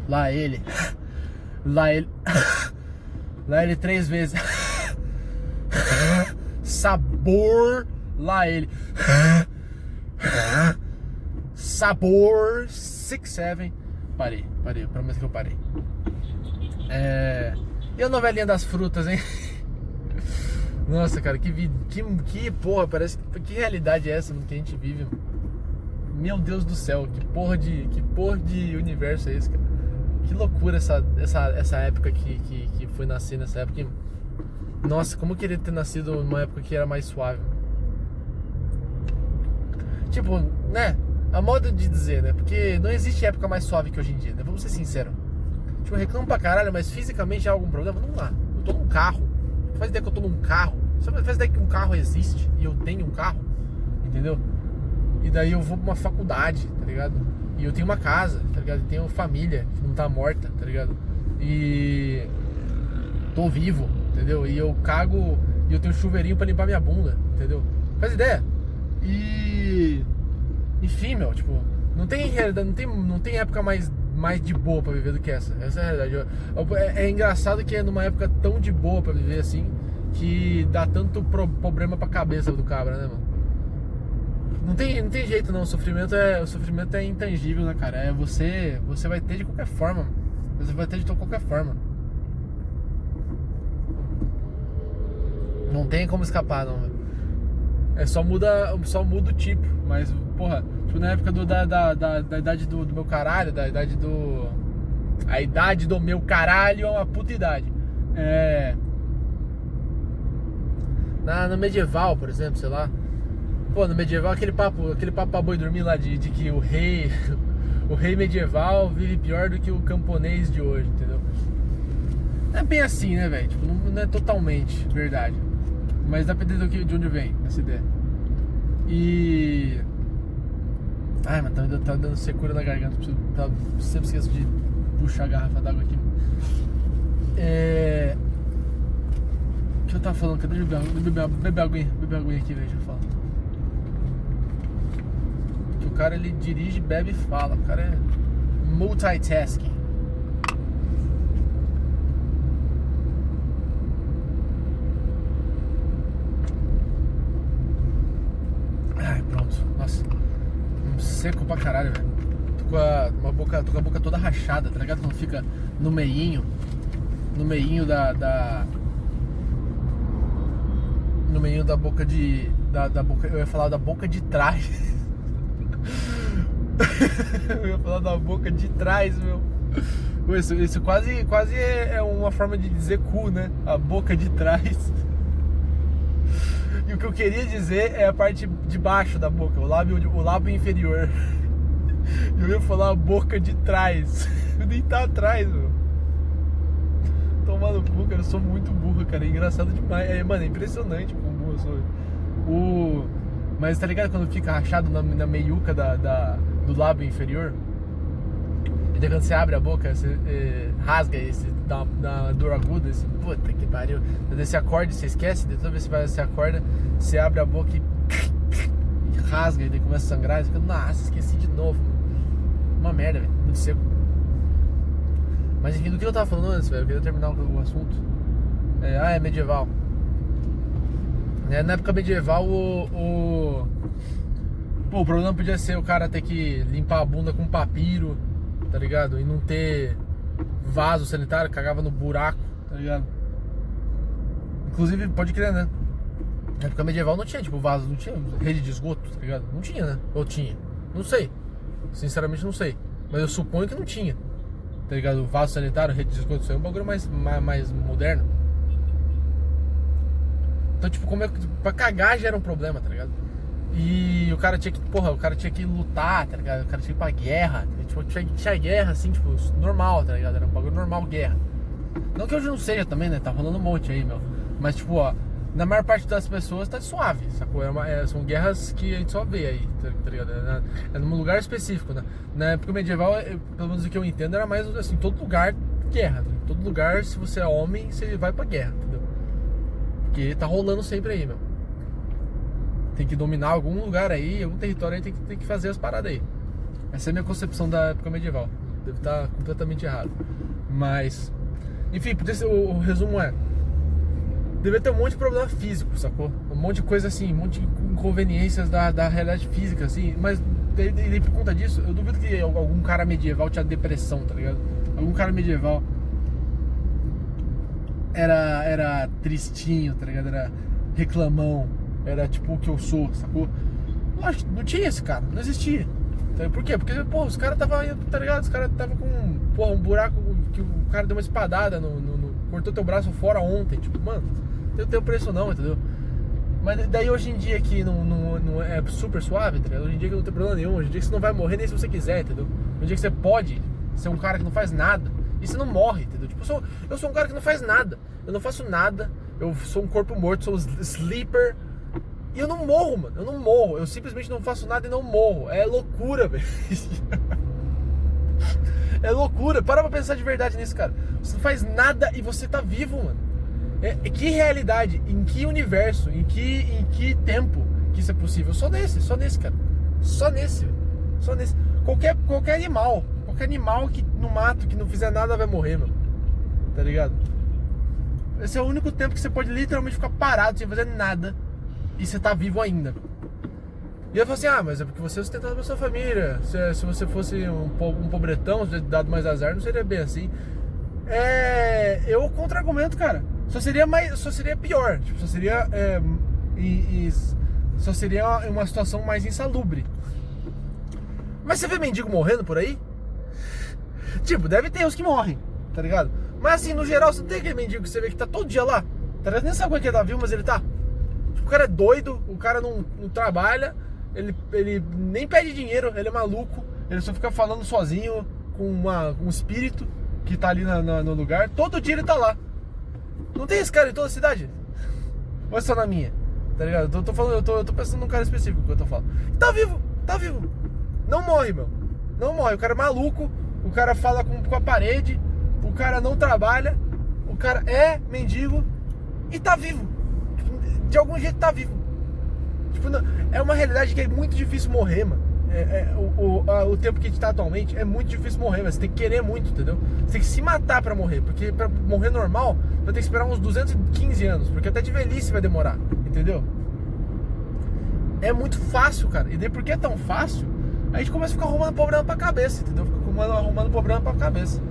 Lá ele 3 vezes. Sabor. Lá ele. Sabor 6-7. Parei, eu prometo que eu parei. E a novelinha das frutas, hein? Nossa, cara, que porra, parece que realidade é essa que a gente vive? Meu Deus do céu, que porra de universo é esse, cara? Que loucura essa época que foi nascer nessa época. Nossa, como eu queria ter nascido numa época que era mais suave. Tipo, né? A moda de dizer, né? Porque não existe época mais suave que hoje em dia, né? Vamos ser sinceros. Tipo, eu reclamo pra caralho, mas fisicamente há algum problema? Não há. Eu tô num carro. Faz ideia que eu tô num carro. Você faz ideia que um carro existe e eu tenho um carro? Entendeu? E daí eu vou pra uma faculdade, tá ligado? E eu tenho uma casa, tá ligado? E tenho família que não tá morta, tá ligado? E tô vivo, entendeu? E eu cago e eu tenho chuveirinho pra limpar minha bunda, entendeu? Faz ideia? E enfim, meu, tipo, não tem época mais de boa pra viver do que essa. Essa é a realidade. É engraçado que é numa época tão de boa pra viver assim que dá tanto problema pra cabeça do cabra, né, mano? Não tem jeito não, o sofrimento é intangível, né, cara? Você vai ter de qualquer forma. Você vai ter de qualquer forma. Não tem como escapar, não, velho. Só muda o tipo, mas, porra, tipo, na época da idade do meu caralho, a idade do meu caralho é uma puta idade. No medieval, por exemplo, sei lá. Pô, no medieval, aquele papo pra boi dormir lá de que o rei medieval vive pior do que o camponês de hoje, entendeu? Não é bem assim, né, velho? Tipo, não é totalmente verdade. Mas dá pra entender de onde vem essa ideia. E... Ai, mas tá dando secura na garganta. Sempre esqueço de puxar a garrafa d'água aqui. O que eu tava falando? Cadê beber aguinha aqui, velho? Deixa eu falar. Que o cara, ele dirige, bebe e fala. O cara é multitasking. Ai, pronto. Nossa. Seco pra caralho, velho. Tô com a boca toda rachada, tá ligado? Quando fica no meinho no meio da boca da boca, eu ia falar da boca de trás. Eu ia falar da boca de trás, meu. Isso quase é uma forma de dizer cu, né? A boca de trás. E o que eu queria dizer é a parte de baixo da boca, o lábio inferior. Eu ia falar a boca de trás. Eu nem tá atrás, meu. Tomar no cu, cara, eu sou muito burro, cara. É engraçado demais. Mano, é impressionante como burro eu sou. Mas tá ligado quando fica rachado na meiuca do lábio inferior? E daí quando você abre a boca, você rasga esse, dá uma dor aguda, assim, puta que pariu. Daí você acorda e você esquece, daí toda vez que você acorda, você abre a boca e rasga, e daí começa a sangrar, e você fica, nossa, esqueci de novo. Uma merda, velho, muito seco. Mas enfim, do que eu tava falando antes, velho, eu queria terminar o assunto. É medieval. Na época medieval, o problema podia ser o cara ter que limpar a bunda com papiro, tá ligado? E não ter vaso sanitário, cagava no buraco, tá ligado? Inclusive, pode crer, né? Na época medieval não tinha, tipo, vaso, não tinha rede de esgoto, tá ligado? Não tinha, né? Ou tinha? Não sei. Sinceramente não sei. Mas eu suponho que não tinha, tá ligado? Vaso sanitário, rede de esgoto, isso aí é um bagulho mais moderno. Então, tipo, pra cagar já era um problema, tá ligado? E o cara tinha que lutar, tá ligado? O cara tinha que ir pra guerra. Tipo, tinha guerra, assim, tipo, normal, tá ligado? Era um bagulho normal, guerra. Não que hoje não seja também, né? Tá rolando um monte aí, meu. Mas, tipo, ó, na maior parte das pessoas tá suave, sacou? São guerras que a gente só vê aí, tá ligado? É num lugar específico, né? Na época medieval, pelo menos o que eu entendo, era mais assim, todo lugar guerra. Né? Todo lugar, se você é homem, você vai pra guerra, entendeu? Porque tá rolando sempre aí, meu. Tem que dominar algum lugar aí, algum território aí, tem que fazer as paradas aí. Essa é a minha concepção da época medieval. Deve estar completamente errado. Mas, enfim, o resumo deve ter um monte de problema físico, sacou? Um monte de coisa assim, um monte de inconveniências da realidade física, assim. Mas, daí, por conta disso, eu duvido que algum cara medieval tinha depressão, tá ligado? Algum cara medieval era tristinho, tá ligado? Era reclamão, era tipo o que eu sou, sacou? Não tinha esse cara, não existia. Por quê? Porque, pô, os caras tava, tá ligado? Os caras tava com, um buraco que o cara deu uma espadada cortou teu braço fora ontem, tipo, mano, não tenho preço não, entendeu? Mas daí hoje em dia que não é super suave, tá ligado? Hoje em dia que não tem problema nenhum, hoje em dia que você não vai morrer nem se você quiser, entendeu? Hoje em dia que você pode ser um cara que não faz nada e você não morre, entendeu? Tipo, eu sou um cara que não faz nada, eu não faço nada, eu sou um corpo morto, sou um sleeper. E eu não morro, mano, eu não morro. Eu simplesmente não faço nada e não morro. É loucura, velho. É loucura, para pra pensar de verdade nisso, cara. Você não faz nada e você tá vivo, mano. Que realidade, em que universo, em que tempo que isso é possível? Só nesse, cara. Só nesse. Qualquer animal que no mato, que não fizer nada vai morrer, mano. Tá ligado? Esse é o único tempo que você pode literalmente ficar parado sem fazer nada e você tá vivo ainda. E eu falei assim, mas é porque você é sustentado pela sua família. Se você fosse um pobretão, dado mais azar, não seria bem assim. Eu contra-argumento, cara. Só seria pior. Tipo, só seria uma situação mais insalubre. Mas você vê mendigo morrendo por aí? Tipo, deve ter os que morrem, tá ligado? Mas assim, no geral, você não tem aquele mendigo que você vê que tá todo dia lá. Tá ligado? Nem sabe como é que ele tá vivo, mas ele tá. Tipo, o cara é doido, o cara não trabalha. Ele nem pede dinheiro, ele é maluco. Ele só fica falando sozinho com um espírito que tá ali no lugar. Todo dia ele tá lá. Não tem esse cara em toda a cidade? Ou é só na minha? Tá ligado? Eu tô pensando num cara específico que eu tô falando. Tá vivo. Não morre, meu. Não morre. O cara é maluco. O cara fala com a parede. O cara não trabalha. O cara é mendigo e tá vivo. De algum jeito tá vivo. Tipo, é uma realidade que é muito difícil morrer, mano. O tempo que a gente tá atualmente é muito difícil morrer, mas você tem que querer muito, entendeu? Você tem que se matar pra morrer, porque pra morrer normal vai ter que esperar uns 215 anos, porque até de velhice vai demorar, entendeu? É muito fácil, cara. E daí porque é tão fácil, a gente começa a ficar arrumando problema pra cabeça, entendeu? Fica arrumando problema pra cabeça.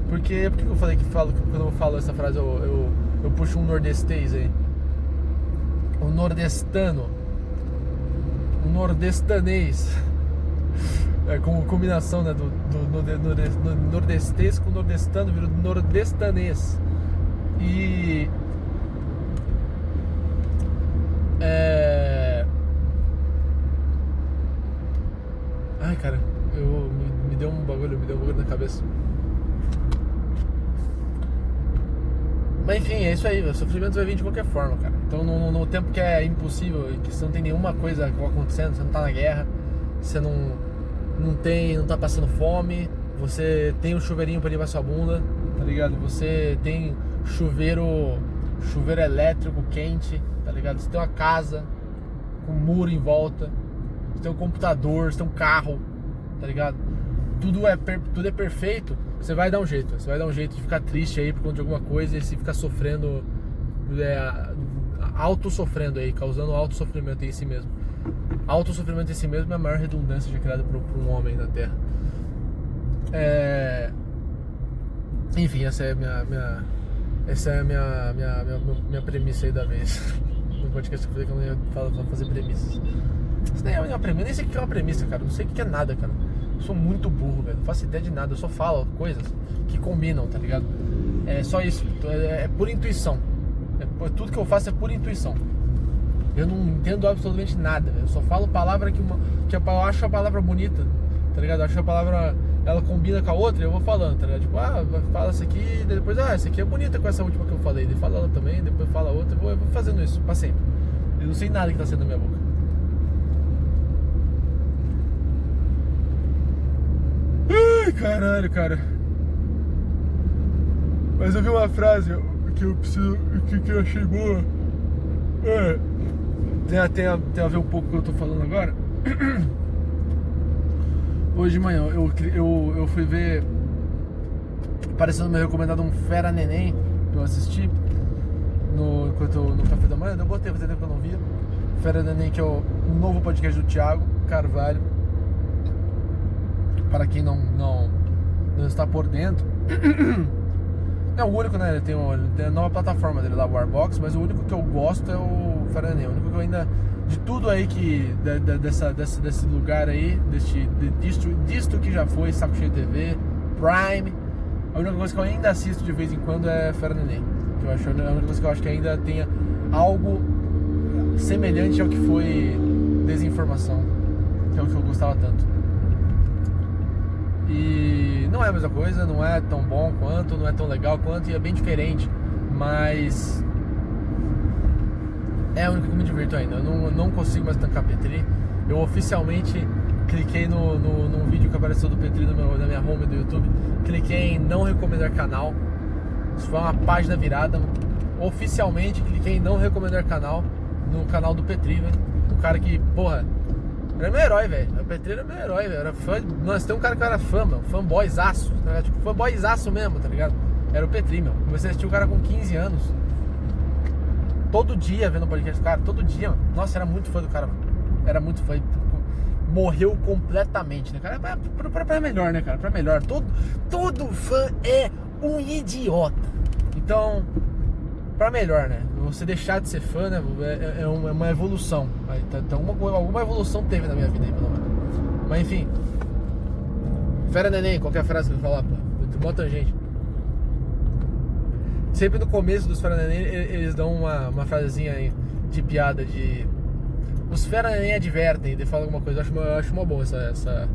Por que eu falei que quando eu falo essa frase eu puxo um nordestês aí? O nordestano. O nordestanês. É como combinação, né, do nordestês com nordestano, vira nordestanês. E Ai, cara, me deu um bagulho na cabeça. Mas enfim, é isso aí, o sofrimento vai vir de qualquer forma, cara. Então no tempo que é impossível, que você não tem nenhuma coisa acontecendo, você não tá na guerra, você não tá passando fome, você tem um chuveirinho pra limpar sua bunda, tá ligado? Você tem chuveiro elétrico quente, tá ligado? Você tem uma casa com um muro em volta, você tem um computador, você tem um carro, tá ligado? Tudo é perfeito, você vai dar um jeito de ficar triste aí por conta de alguma coisa e se ficar sofrendo, auto-sofrendo aí, causando auto-sofrimento em si mesmo. Auto-sofrimento em si mesmo é a maior redundância já criada por um homem na Terra. Enfim, essa é a minha premissa aí da vez. No podcast que eu falei que eu não ia fazer premissas. Isso nem é uma premissa, eu nem sei o que é uma premissa, cara. Não sei o que é nada, cara. Eu sou muito burro, velho. Não faço ideia de nada. Eu só falo coisas que combinam, tá ligado? É só isso. É por intuição. Tudo que eu faço é por intuição. Eu não entendo absolutamente nada, velho. Eu só falo palavra que eu acho a palavra bonita, tá ligado? Eu acho a palavra, ela combina com a outra e eu vou falando, tá ligado? Tipo, fala essa aqui, depois, essa aqui é bonita com essa última que eu falei. Daí fala ela também, depois fala outra. Eu vou fazendo isso pra sempre. Eu não sei nada que tá saindo da minha boca. Ai, caralho, cara. Mas eu vi uma frase que eu achei boa. Tem a ver um pouco com o que eu tô falando agora. Hoje de manhã eu fui ver, aparecendo meu recomendado, um Fera Neném que eu assisti no café da manhã. Eu botei, fazia tempo que eu não via. Fera Neném, que é o novo podcast do Thiago Carvalho. Para quem não está por dentro. É o único, né? Ele tem a nova plataforma dele lá, o Warbox, mas o único que eu gosto é o Fera Neném. O único que eu ainda, de tudo aí desse lugar aí, disto que já foi Saco Cheio TV, Prime, a única coisa que eu ainda assisto de vez em quando é Fera Neném. Que eu acho, é a única coisa que eu acho que ainda tenha algo semelhante ao que foi Desinformação, que é o que eu gostava tanto. E não é a mesma coisa, não é tão bom quanto, não é tão legal quanto, e é bem diferente, mas é a única que eu me divirto ainda. Eu não consigo mais tancar Petri. Eu oficialmente cliquei num vídeo que apareceu do Petri na minha home do YouTube, cliquei em não recomendar canal. Isso foi uma página virada. Oficialmente cliquei em não recomendar canal no canal do Petri, velho. O cara que, porra, era meu herói, velho. O Petri era meu herói, velho. Era fã. Nossa, tem um cara que eu era fã, meu. Fanboyzaço. Tá, tipo, fanboyzaço mesmo, tá ligado? Era o Petri, meu. Comecei a assistir o cara com 15 anos. Todo dia vendo o podcast do cara. Todo dia, mano. Nossa, era muito fã do cara, mano. Era muito fã. Morreu completamente, né, cara? Pra melhor, né, cara? Pra melhor. Todo fã é um idiota. Então, pra melhor, né? Você deixar de ser fã, né? É uma evolução. Então, alguma evolução teve na minha vida aí, pelo menos. Mas enfim. Fera Neném, qualquer frase que eu falar, pô. Bota gente. Sempre no começo dos Fera Neném, eles dão uma frasezinha aí de piada de... Os Fera Neném advertem, ele fala alguma coisa. Eu acho uma boa essa...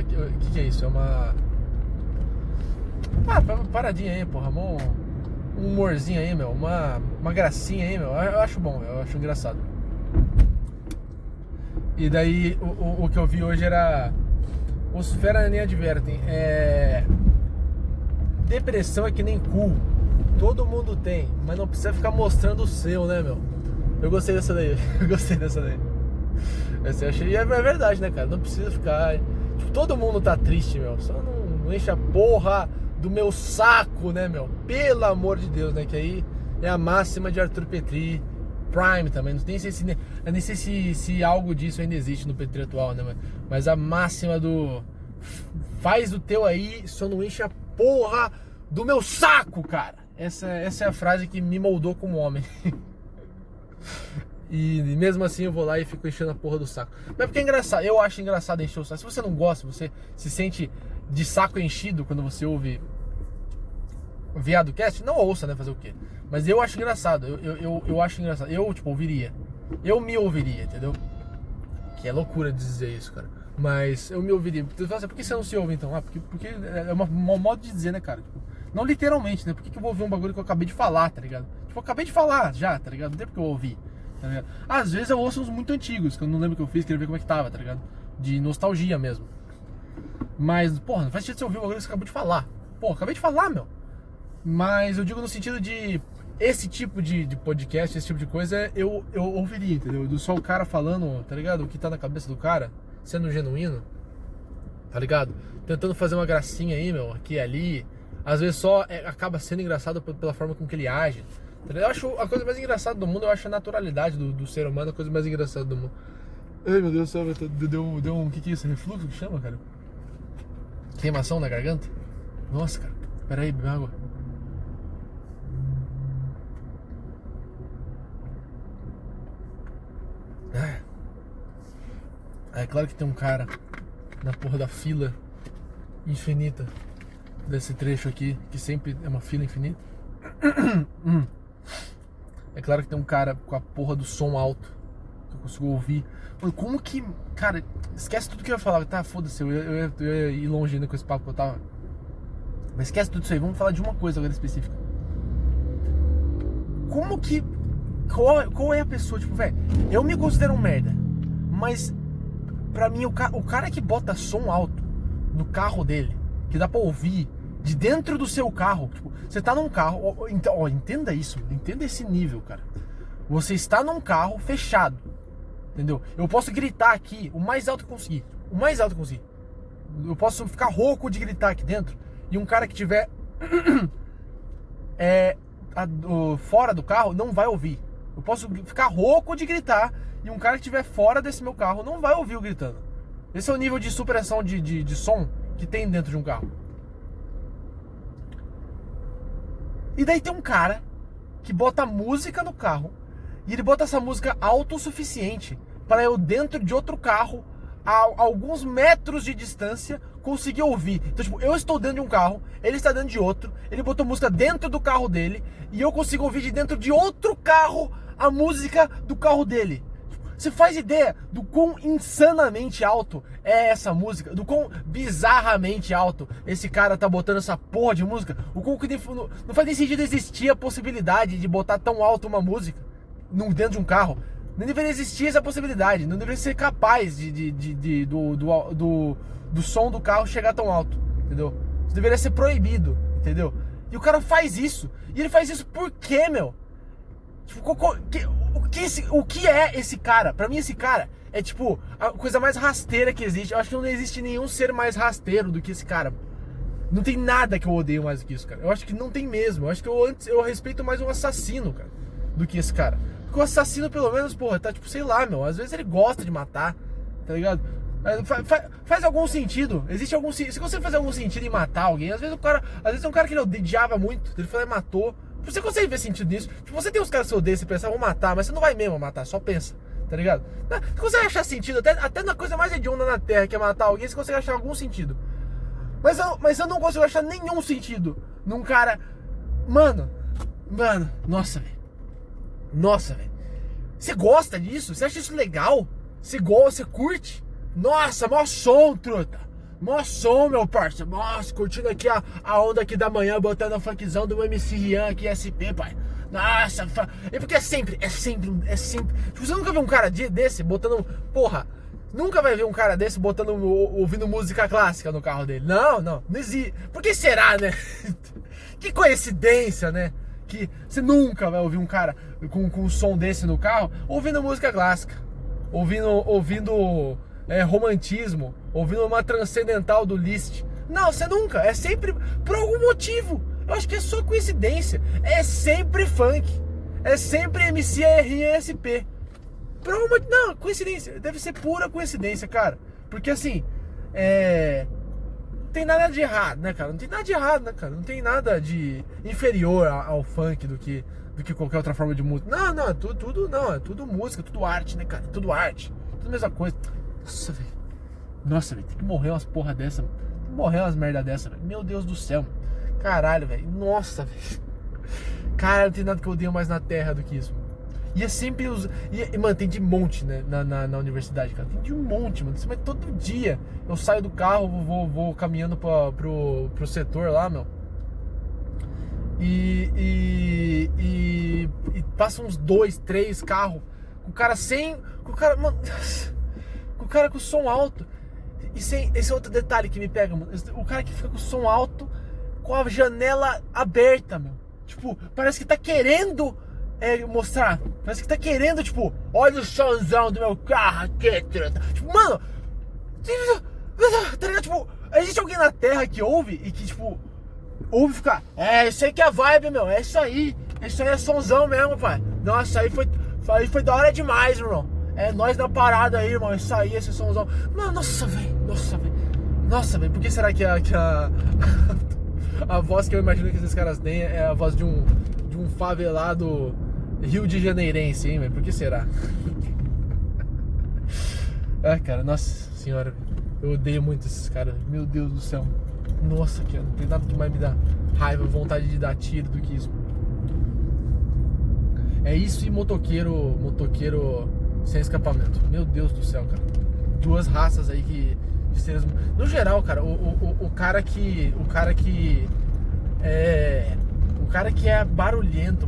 O que é isso? É uma... paradinha aí, porra. Um humorzinho aí, meu. Uma gracinha aí, meu. Eu acho bom, eu acho engraçado. E daí, o que eu vi hoje era... Os Fera Neném advertem. Depressão é que nem cu. Todo mundo tem, mas não precisa ficar mostrando o seu, né, meu? Eu gostei dessa daí. Essa eu achei. E é verdade, né, cara? Não precisa ficar... Tipo, todo mundo tá triste, meu. Só não enche a porra do meu saco, né, meu? Pelo amor de Deus, né? Que aí é a máxima de Arthur Petri. Prime também. Nem sei se algo disso ainda existe no Petri atual, né? Mas a máxima do... Faz o teu aí, só não enche a porra do meu saco, cara. Essa é a frase que me moldou como homem. E mesmo assim eu vou lá e fico enchendo a porra do saco. Mas porque é engraçado, eu acho engraçado encher o saco. Se você não gosta, você se sente de saco enchido quando você ouve Viado Cast, não ouça, né? Fazer o quê? Mas eu acho engraçado, eu acho engraçado. Eu, tipo, ouviria. Eu me ouviria, entendeu? Que é loucura dizer isso, cara. Mas eu me ouviria. Tu fala assim, por que você não se ouve então? Porque é um modo de dizer, né, cara? Tipo, não literalmente, né? Por que eu vou ouvir um bagulho que eu acabei de falar, tá ligado? Tipo, eu acabei de falar já, tá ligado? Não tem porque eu ouvi, tá ligado? Às vezes eu ouço uns muito antigos, que eu não lembro o que eu fiz, queria ver como é que tava, tá ligado? De nostalgia mesmo. Mas, porra, não faz sentido você ouvir um bagulho que você acabou de falar. Pô, acabei de falar, meu. Mas eu digo no sentido de esse tipo de podcast, esse tipo de coisa, eu ouviria, entendeu? Do só o cara falando, tá ligado? O que tá na cabeça do cara, sendo genuíno, tá ligado? Tentando fazer uma gracinha aí, meu, aqui e ali. Às vezes só acaba sendo engraçado pela forma com que ele age. Tá ligado? Eu acho a coisa mais engraçada do mundo, eu acho a naturalidade do ser humano a coisa mais engraçada do mundo. Ai, meu Deus do céu, deu um... O que é isso? Refluxo que chama, cara? Queimação na garganta? Nossa, cara. Pera aí, bebe água. É claro que tem um cara na porra da fila infinita desse trecho aqui, que sempre é uma fila infinita. É claro que tem um cara com a porra do som alto, que eu consigo ouvir. Mano, como que... Cara, esquece tudo que eu ia falar. Tá, foda-se, eu ia ir longe ainda com esse papo que eu tava. Mas esquece tudo isso aí, vamos falar de uma coisa agora específica. Como que... Qual é a pessoa, tipo, velho, eu me considero um merda, mas pra mim o cara que bota som alto no carro dele, que dá pra ouvir de dentro do seu carro, tipo, você tá num carro, então, entenda isso, entenda esse nível, cara. Você está num carro fechado, entendeu? Eu posso gritar aqui o mais alto que conseguir, o mais alto que conseguir. Eu posso ficar rouco de gritar aqui dentro, e um cara que tiver fora do carro não vai ouvir. Eu posso ficar rouco de gritar e um cara que estiver fora desse meu carro não vai ouvir eu gritando. Esse é o nível de supressão de som que tem dentro de um carro. E daí tem um cara que bota música no carro e ele bota essa música alto o suficiente para eu dentro de outro carro a alguns metros de distância conseguir ouvir. Então, tipo, eu estou dentro de um carro, ele está dentro de outro, ele botou música dentro do carro dele e eu consigo ouvir de dentro de outro carro a música do carro dele. Você faz ideia do quão insanamente alto é essa música? Do quão bizarramente alto esse cara tá botando essa porra de música? O quão que não faz nem sentido existir a possibilidade de botar tão alto uma música dentro de um carro. Não deveria existir essa possibilidade. Não deveria ser capaz do som do carro chegar tão alto, entendeu? Isso deveria ser proibido, entendeu? E o cara faz isso. E ele faz isso por quê, meu? Tipo, o que é esse cara? Pra mim esse cara é tipo a coisa mais rasteira que existe. Eu acho que não existe nenhum ser mais rasteiro do que esse cara. Não tem nada que eu odeio mais do que isso, cara. Eu acho que não tem mesmo. Eu acho que eu respeito mais um assassino, cara, do que esse cara. Porque o assassino, pelo menos, porra, tá tipo, sei lá, meu. Às vezes ele gosta de matar, tá ligado? Faz algum sentido. Existe algum sentido. Se você fazer algum sentido em matar alguém, às vezes é um cara que ele odiava muito, ele foi lá e matou. Você consegue ver sentido nisso? Tipo, você tem uns caras que você odeia, você pensa, vou matar, mas você não vai mesmo matar, só pensa, tá ligado? Você consegue achar sentido, até na coisa mais hedionda na Terra, que é matar alguém, você consegue achar algum sentido. Mas eu não consigo achar nenhum sentido num cara... Mano, nossa, velho. Nossa, velho. Você gosta disso? Você acha isso legal? Você gosta, você curte? Nossa, mó som, truta. Mó som, meu parceiro. Nossa, curtindo aqui a onda aqui da manhã, botando a funkzão do MC Rian aqui, SP, pai. Nossa, é porque é sempre. Tipo, você nunca viu um cara desse botando. Porra, nunca vai ver um cara desse ouvindo música clássica no carro dele. Não existe. Por que será, né? Que coincidência, né? Que você nunca vai ouvir um cara com um som desse no carro ouvindo música clássica. Ouvindo romantismo, ouvindo uma transcendental do Liszt. Não, você nunca, é sempre por algum motivo. Eu acho que é só coincidência. É sempre funk, é sempre MC RSP. Por algum motivo, não, coincidência, deve ser pura coincidência, cara. Porque assim, não tem nada de errado, né, cara? Não tem nada de errado, né, cara? Não tem nada de inferior ao funk do que qualquer outra forma de música. Não, é tudo música, tudo arte, né, cara? Tudo arte, tudo a mesma coisa. Nossa, velho, tem que morrer umas porra dessa, mano. Tem que morrer umas merda dessa, velho. Meu Deus do céu, mano. Caralho, velho. Nossa, velho. Cara, não tem nada que eu odeio mais na terra do que isso, mano. E é sempre os... E, mano, tem de monte, né, na universidade, cara. Tem de um monte, mano. Mas todo dia eu saio do carro, vou caminhando pro setor lá, meu. E passa uns 2, 3 carros. Com o cara sem... Com o cara, mano... Com o cara com o som alto. E sem... Esse é outro detalhe que me pega, mano. O cara que fica com o som alto, com a janela aberta, meu. Tipo, parece que tá querendo... mostrar, parece que tá querendo, tipo, olha o somzão do meu carro aqui, tipo, mano, tá ligado, tipo, existe alguém na terra que ouve e que, tipo, ouve e fica, isso aí que é a vibe, meu, isso aí é somzão mesmo, pai, nossa, aí foi da hora demais, irmão, nós na parada aí, irmão, isso aí, esse somzão, mano, nossa, velho, por que será que a voz que eu imagino que esses caras têm é a voz de um favelado Rio de Janeirense, hein, velho? Por que será? Cara, nossa senhora, eu odeio muito esses caras, meu Deus do céu. Nossa, cara, não tem nada que mais me dá raiva, vontade de dar tiro do que isso. É isso e motoqueiro sem escapamento. Meu Deus do céu, cara. Duas raças aí que de seres... No geral, cara, o cara que é barulhento,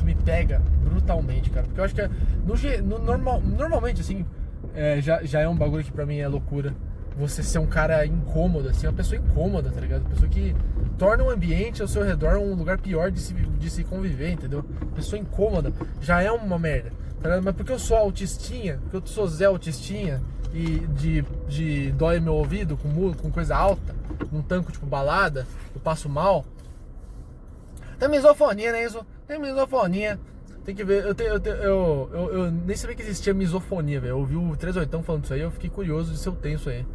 me pega brutalmente, cara. Porque eu acho que normalmente, assim, já é um bagulho que pra mim é loucura. Você ser um cara incômodo, assim, uma pessoa incômoda, tá ligado? Uma pessoa que torna o ambiente ao seu redor um lugar pior de se conviver, entendeu? Pessoa incômoda já é uma merda, tá ligado? Mas porque eu sou autistinha, porque eu sou Zé Autistinha e de dói meu ouvido com coisa alta, num tanco tipo balada, eu passo mal. Tem misofonia, né, isso? Tem misofonia. Tem que ver, eu nem sabia que existia misofonia, velho. Eu ouvi o 38 falando isso aí, eu fiquei curioso de se eu tenho isso aí.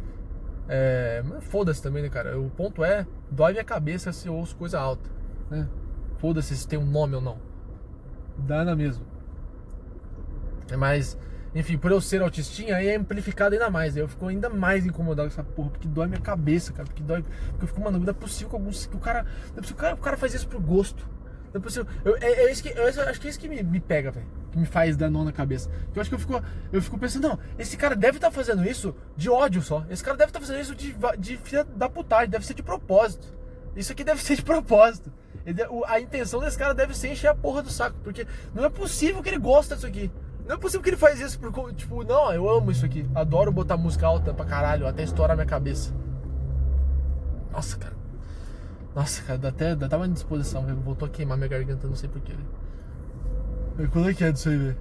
Mas foda-se também, né, cara? O ponto é, dói minha cabeça se eu ouço coisa alta, né? Foda-se se tem um nome ou não. Dá na mesma. Mas, enfim, por eu ser autistinha, aí é amplificado ainda mais. Eu fico ainda mais incomodado com essa porra, porque dói minha cabeça, cara. Porque eu fico, mano, não é possível que o cara faz isso por gosto. Não é possível. Eu acho que é isso que me pega, velho. Que me faz dar nó na cabeça. Eu acho que eu fico pensando, não, esse cara deve estar fazendo isso de ódio só. Esse cara deve estar fazendo isso de filha da putagem, deve ser de propósito. Isso aqui deve ser de propósito. A intenção desse cara deve ser encher a porra do saco. Porque não é possível que ele gosta disso aqui. Não é possível que ele faz isso por, tipo, não, eu amo isso aqui. Adoro botar música alta pra caralho, até estourar minha cabeça. Nossa, cara, dá uma indisposição, velho. Voltou a queimar minha garganta, não sei porquê. Quando é que é disso aí, velho?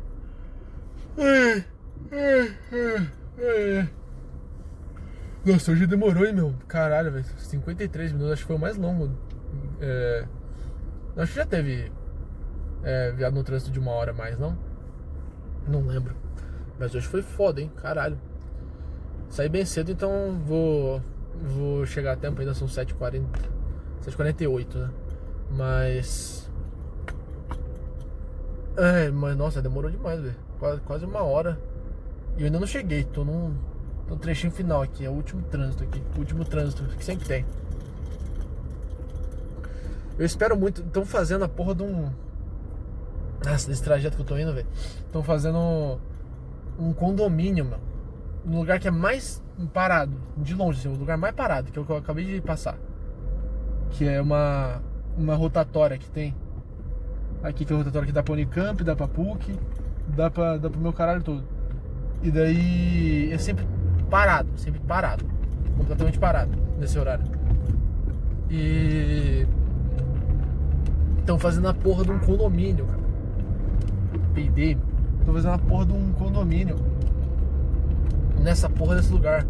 Nossa, hoje demorou, hein, meu? Caralho, velho. 53 minutos, acho que foi o mais longo. Acho que já teve viado no trânsito de 1 hora a mais, não? Não lembro. Mas hoje foi foda, hein? Caralho. Saí bem cedo, então vou chegar a tempo, ainda são 7h40. 7h48, né? Mas nossa, demorou demais, velho. Quase 1 hora. E eu ainda não cheguei, tô no trechinho final aqui. É o último trânsito aqui. O último trânsito que sempre tem. Eu espero muito. Estão fazendo a porra de um... Nossa, desse trajeto que eu tô indo, velho. Estão fazendo um condomínio, mano. Um lugar que é mais parado. De longe, assim, o lugar mais parado, que é o que eu acabei de passar. Que é uma rotatória que tem. Aqui tem a rotatória que dá pra Unicamp, dá pra PUC, dá pro meu caralho todo. E daí é sempre parado. Completamente parado nesse horário. E estão fazendo a porra de um condomínio, cara. Peidei. Estão fazendo a porra de um condomínio nessa porra desse lugar.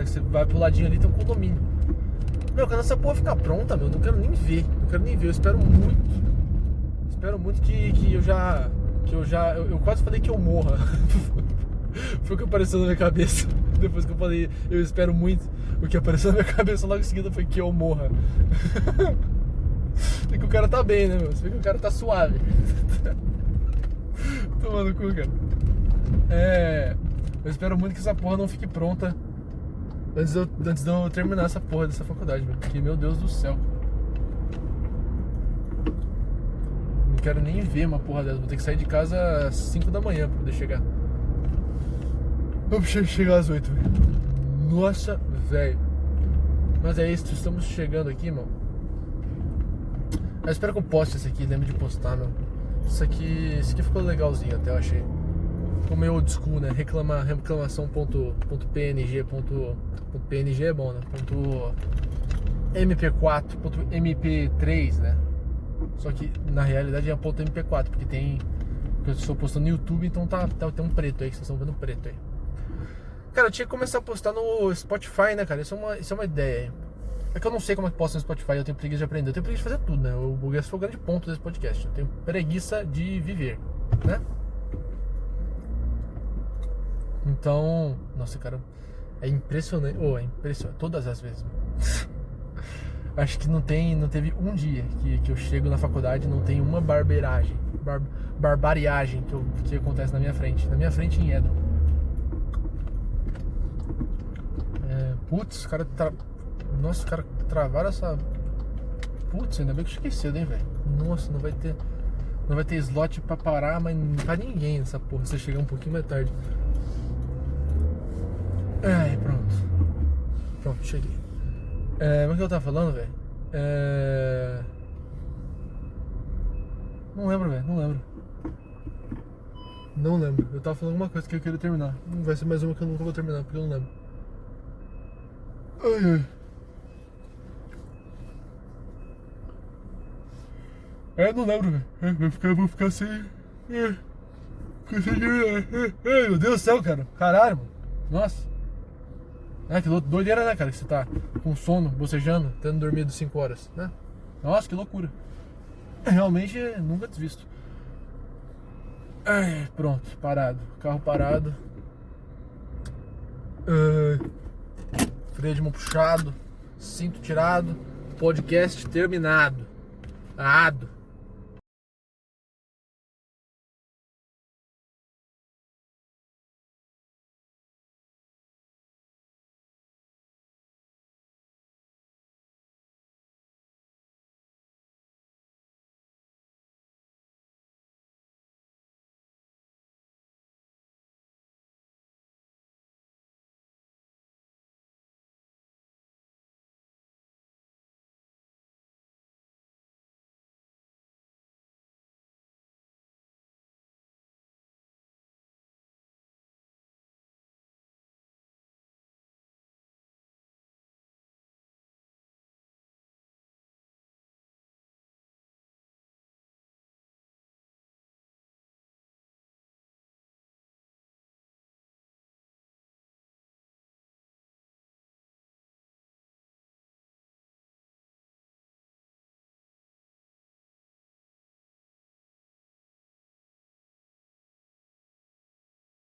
Você vai pro ladinho ali, tem um condomínio. Meu, quando essa porra ficar pronta, meu, não quero nem ver. Eu espero muito que eu quase falei que eu morra. Foi o que apareceu na minha cabeça. Depois que eu falei, eu espero muito. O que apareceu na minha cabeça logo em seguida foi que eu morra. E que o cara tá bem, né, meu? Você vê que o cara tá suave. Tomando cu, cara. Eu espero muito que essa porra não fique pronta antes de eu terminar essa porra dessa faculdade, meu. Porque, meu Deus do céu. Não quero nem ver uma porra dessa. Vou ter que sair de casa às 5 da manhã pra poder chegar. Vamos chegar às 8, velho. Nossa, velho. Mas é isso, estamos chegando aqui, mano. Eu espero que eu poste esse aqui, lembre de postar, meu. Esse aqui ficou legalzinho até, eu achei. Ficou meio old school, né? Reclamação.png. .png é bom, né? .mp4, .mp3, né? Só que na realidade é .mp4, porque tem. Eu estou postando no YouTube, então tem um preto aí, que vocês estão vendo preto aí. Cara, eu tinha que começar a postar no Spotify, né, cara? Isso é uma ideia. É que eu não sei como é que posta no Spotify, eu tenho preguiça de aprender. Eu tenho preguiça de fazer tudo, né? Esse foi o grande ponto desse podcast. Eu tenho preguiça de viver, né? Então, nossa, cara, é impressionante. É impressionante. Todas as vezes. Acho que não teve um dia que eu chego na faculdade e não tem uma barbariagem que acontece na minha frente. Na minha frente em Edo. Putz, os caras Nossa, os caras travaram essa. Putz, ainda bem que eu cheguei cedo, hein, velho. Nossa, não vai ter slot pra parar, mas pra ninguém nessa porra. Você chegar um pouquinho mais tarde. Pronto, cheguei. Mas o que eu tava falando, velho? Não lembro, velho, não lembro. Eu tava falando alguma coisa que eu queria terminar. Vai ser mais uma que eu nunca vou terminar, porque eu não lembro. Não lembro, velho. Vou ficar sem. Meu Deus do céu, cara. Caralho, mano. Nossa. Que doideira, né, cara? Que você tá com sono, bocejando, tendo dormido 5 horas, né? Nossa, que loucura. Realmente nunca desvisto. Pronto, parado. Carro parado. Freio de mão puxado. Cinto tirado. Podcast terminado.